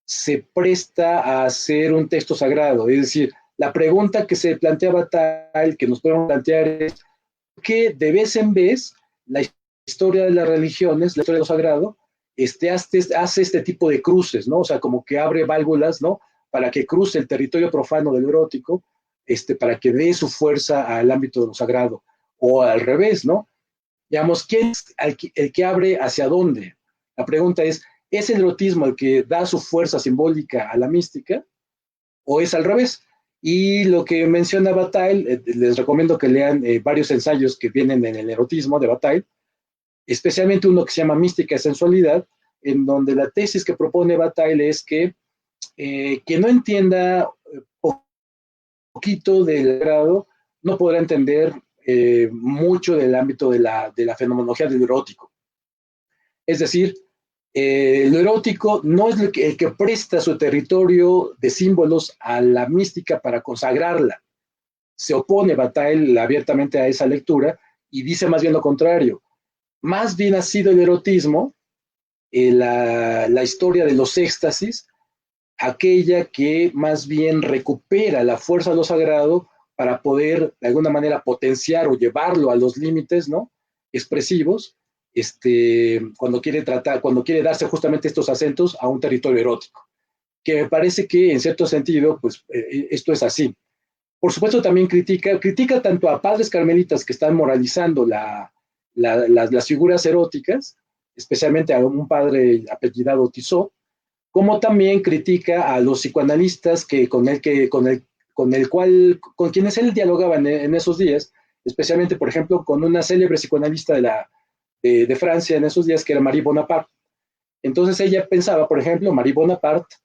se presta a hacer un texto sagrado? Es decir, la pregunta que se planteaba tal, que nos podemos plantear es que de vez en vez la historia de las religiones, la historia de lo sagrado, hace este tipo de cruces, ¿no? O sea, como que abre válvulas, ¿no? Para que cruce el territorio profano del erótico, para que dé su fuerza al ámbito de lo sagrado, o al revés, ¿no? Digamos, ¿quién es el que abre hacia dónde? La pregunta ¿es el erotismo el que da su fuerza simbólica a la mística o es al revés? Y lo que menciona Bataille, les recomiendo que lean varios ensayos que vienen en el erotismo de Bataille, especialmente uno que se llama Mística y Sensualidad, en donde la tesis que propone Bataille es que quien no entienda poquito del grado no podrá entender mucho del ámbito de la fenomenología del erótico. Es decir, lo erótico no es el que presta su territorio de símbolos a la mística para consagrarla. Se opone Bataille abiertamente a esa lectura y dice más bien lo contrario. Más bien ha sido el erotismo, la historia de los éxtasis, aquella que más bien recupera la fuerza de lo sagrado para poder de alguna manera potenciar o llevarlo a los límites, ¿no? Expresivos, cuando quiere darse justamente estos acentos a un territorio erótico, que me parece que en cierto sentido, pues esto es así. Por supuesto también critica tanto a padres carmelitas que están moralizando las figuras eróticas, especialmente a un padre apellidado Tissot, como también critica a los psicoanalistas con quienes él dialogaba en esos días, especialmente, por ejemplo, con una célebre psicoanalista de Francia en esos días, que era Marie Bonaparte. Entonces ella pensaba, por ejemplo, Marie Bonaparte,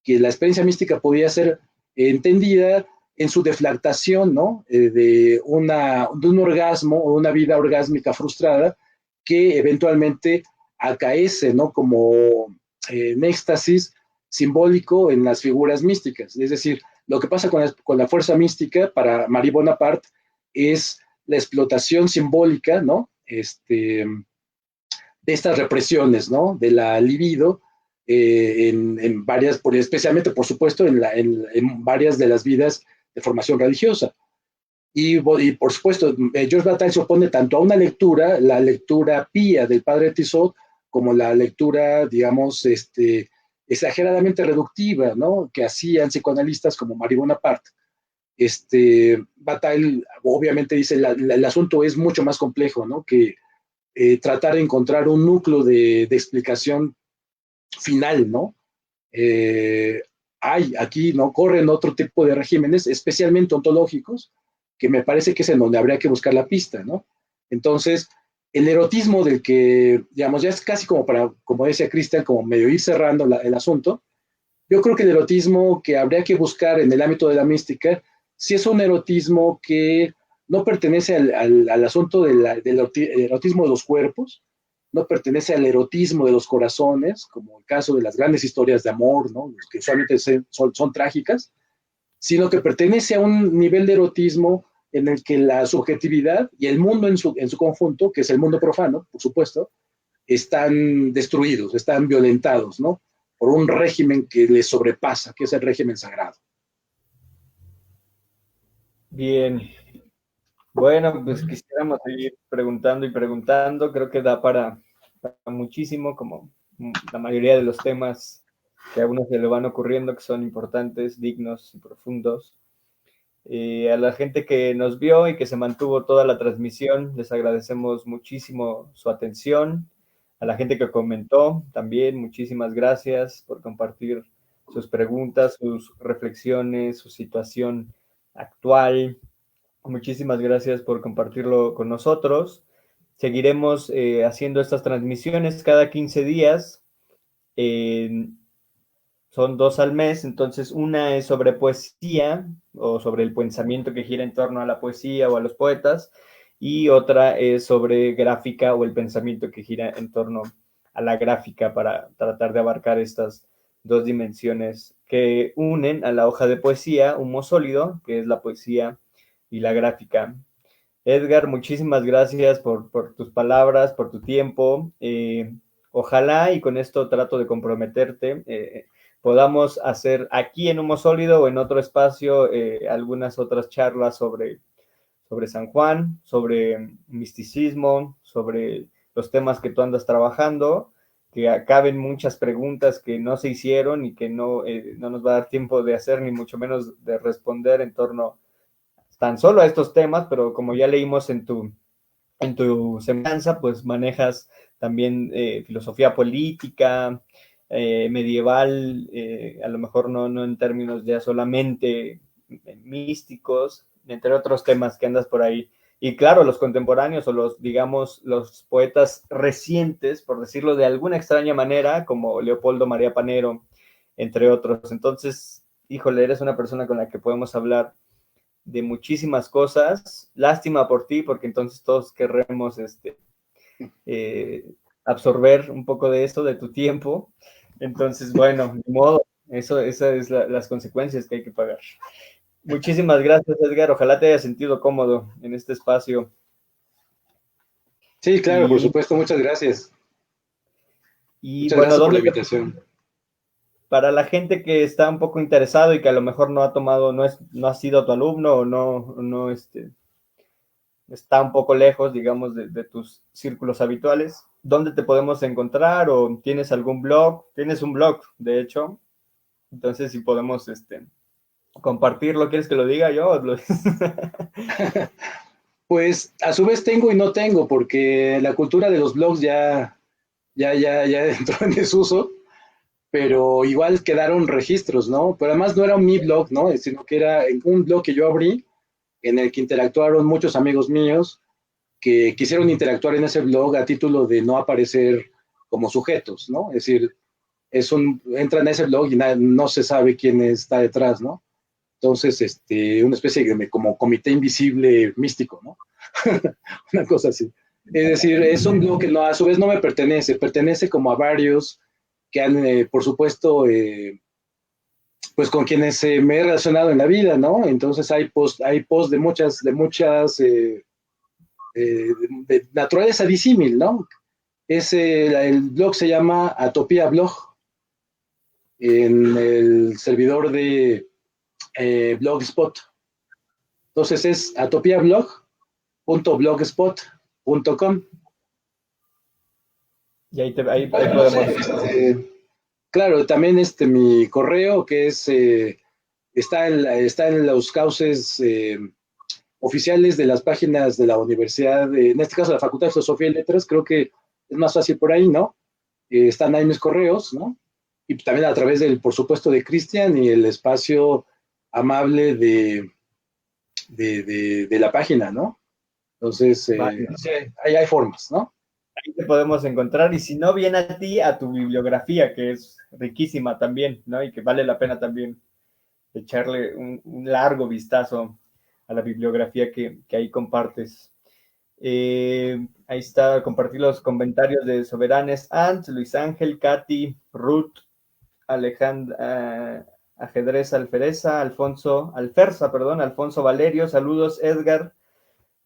que la experiencia mística podía ser entendida en su deflactación, ¿no? De un orgasmo o una vida orgásmica frustrada que eventualmente acaece, ¿no? Como en éxtasis simbólico en las figuras místicas. Es decir, lo que pasa con la fuerza mística para Marie Bonaparte es la explotación simbólica, ¿no? De estas represiones, ¿no? De la libido en varias, especialmente, por supuesto, en varias de las vidas de formación religiosa. Y por supuesto, George Bataille se opone tanto a una lectura, la lectura pía del padre Tissot, como la lectura, digamos, exageradamente reductiva, ¿no? Que hacían psicoanalistas como Marie Bonaparte. Bataille obviamente dice, el asunto es mucho más complejo, ¿no? Que tratar de encontrar un núcleo de explicación final, ¿no? Hay aquí, ¿no? Corren otro tipo de regímenes, especialmente ontológicos, que me parece que es en donde habría que buscar la pista, ¿no? Entonces, el erotismo del que, digamos, ya es casi como para, como decía Cristian, como medio ir cerrando el asunto. Yo creo que el erotismo que habría que buscar en el ámbito de la mística, sí es un erotismo que no pertenece al asunto del erotismo de los cuerpos, no pertenece al erotismo de los corazones, como el caso de las grandes historias de amor, ¿no? Que usualmente son trágicas, sino que pertenece a un nivel de erotismo en el que la subjetividad y el mundo en su conjunto, que es el mundo profano, por supuesto, están destruidos, están violentados, ¿no? Por un régimen que les sobrepasa, que es el régimen sagrado. Bien, bueno, pues quisiéramos seguir preguntando y preguntando, creo que da para muchísimo, como la mayoría de los temas que a uno se le van ocurriendo, que son importantes, dignos y profundos. A la gente que nos vio y que se mantuvo toda la transmisión, les agradecemos muchísimo su atención. A la gente que comentó también, muchísimas gracias por compartir sus preguntas, sus reflexiones, su situación actual. Muchísimas gracias por compartirlo con nosotros. Seguiremos haciendo estas transmisiones cada 15 días. Son 2 al mes, entonces una es sobre poesía o sobre el pensamiento que gira en torno a la poesía o a los poetas, y otra es sobre gráfica o el pensamiento que gira en torno a la gráfica, para tratar de abarcar estas dos dimensiones que unen a la hoja de poesía humo sólido, que es la poesía, y la gráfica. Edgar, muchísimas gracias por tus palabras, por tu tiempo. Ojalá, y con esto trato de comprometerte, podamos hacer aquí en Humo Sólido o en otro espacio algunas otras charlas sobre San Juan, sobre misticismo, sobre los temas que tú andas trabajando, que acaben muchas preguntas que no se hicieron y que no nos va a dar tiempo de hacer, ni mucho menos de responder en torno tan solo a estos temas, pero como ya leímos en tu semblanza, pues manejas también filosofía política, medieval, a lo mejor no en términos ya solamente místicos, entre otros temas que andas por ahí. Y claro, los contemporáneos o digamos, los poetas recientes, por decirlo de alguna extraña manera, como Leopoldo María Panero, entre otros. Entonces, híjole, eres una persona con la que podemos hablar de muchísimas cosas. Lástima por ti, porque entonces todos querremos absorber un poco de eso, de tu tiempo. Entonces, bueno, de modo, esas es las consecuencias que hay que pagar. Muchísimas gracias, Edgar. Ojalá te hayas sentido cómodo en este espacio. Sí, claro, por Y, supuesto, muchas gracias. y Muchas bueno, gracias por la ¿dónde invitación. para la gente que está un poco interesado y que a lo mejor no ha tomado, no ha sido tu alumno o no está un poco lejos, digamos, de tus círculos habituales, ¿dónde te podemos encontrar? ¿O tienes algún blog? Tienes un blog, de hecho. Entonces, si podemos compartirlo, ¿quieres que lo diga yo? Pues a su vez tengo y no tengo, porque la cultura de los blogs ya entró en desuso, pero igual quedaron registros, ¿no? Pero además no era mi blog, ¿no? Sino que era un blog que yo abrí, en el que interactuaron muchos amigos míos que quisieron interactuar en ese blog a título de no aparecer como sujetos, ¿no? Es decir, entran a ese blog y no se sabe quién está detrás, ¿no? Entonces, una especie de como comité invisible místico, ¿no? Una cosa así. Es decir, es un blog que no, a su vez no me pertenece como a varios que han, por supuesto, pues con quienes me he relacionado en la vida, ¿no? Entonces hay post de naturaleza disímil, ¿no? El blog se llama Atopia Blog, en el servidor de Blogspot. Entonces es atopiablog.blogspot.com. Y ahí podemos. Claro, también mi correo que está en los cauces oficiales de las páginas de la universidad, en este caso la Facultad de Filosofía y Letras, creo que es más fácil por ahí, ¿no? Están ahí mis correos, ¿no? Y también a través por supuesto, de Cristian y el espacio amable de la página, ¿no? Entonces, Vale. sí, hay formas, ¿no? Ahí te podemos encontrar, y si no, viene a ti, a tu bibliografía, que es riquísima también, ¿no? Y que vale la pena también echarle un largo vistazo a la bibliografía que ahí compartes. Ahí está, compartir los comentarios de Soberanes Ant, Luis Ángel, Katy, Ruth, Alejandra, Ajedrez Alfereza, Alfonso Valerio, saludos Edgar.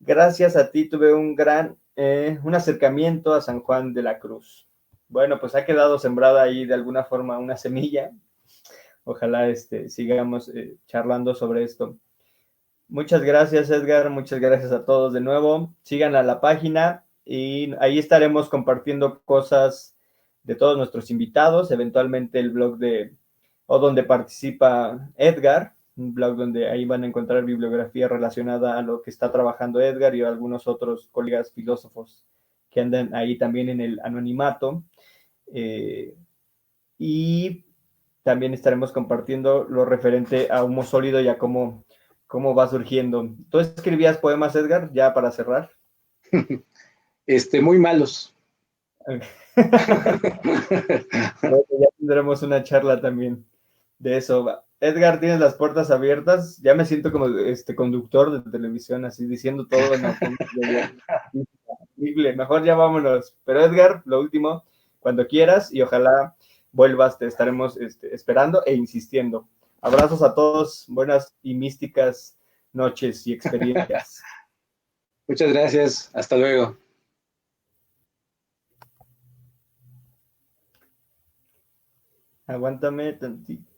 Gracias a ti tuve un acercamiento a San Juan de la Cruz. Bueno, pues ha quedado sembrada ahí de alguna forma una semilla. Ojalá sigamos charlando sobre esto. Muchas gracias, Edgar. Muchas gracias a todos de nuevo. Sigan a la página y ahí estaremos compartiendo cosas de todos nuestros invitados, eventualmente el blog donde participa Edgar, un blog donde ahí van a encontrar bibliografía relacionada a lo que está trabajando Edgar y algunos otros colegas filósofos que andan ahí también en el anonimato. Y también estaremos compartiendo lo referente a Humo Sólido y a cómo va surgiendo. ¿Tú escribías poemas, Edgar, ya para cerrar? Muy malos. Bueno, ya tendremos una charla también de eso. Edgar, tienes las puertas abiertas. Ya me siento como conductor de televisión, así diciendo todo. No, mejor ya vámonos. Pero Edgar, lo último, cuando quieras y ojalá vuelvas, te estaremos esperando e insistiendo. Abrazos a todos, buenas y místicas noches y experiencias. Muchas gracias, hasta luego. Aguántame tantito.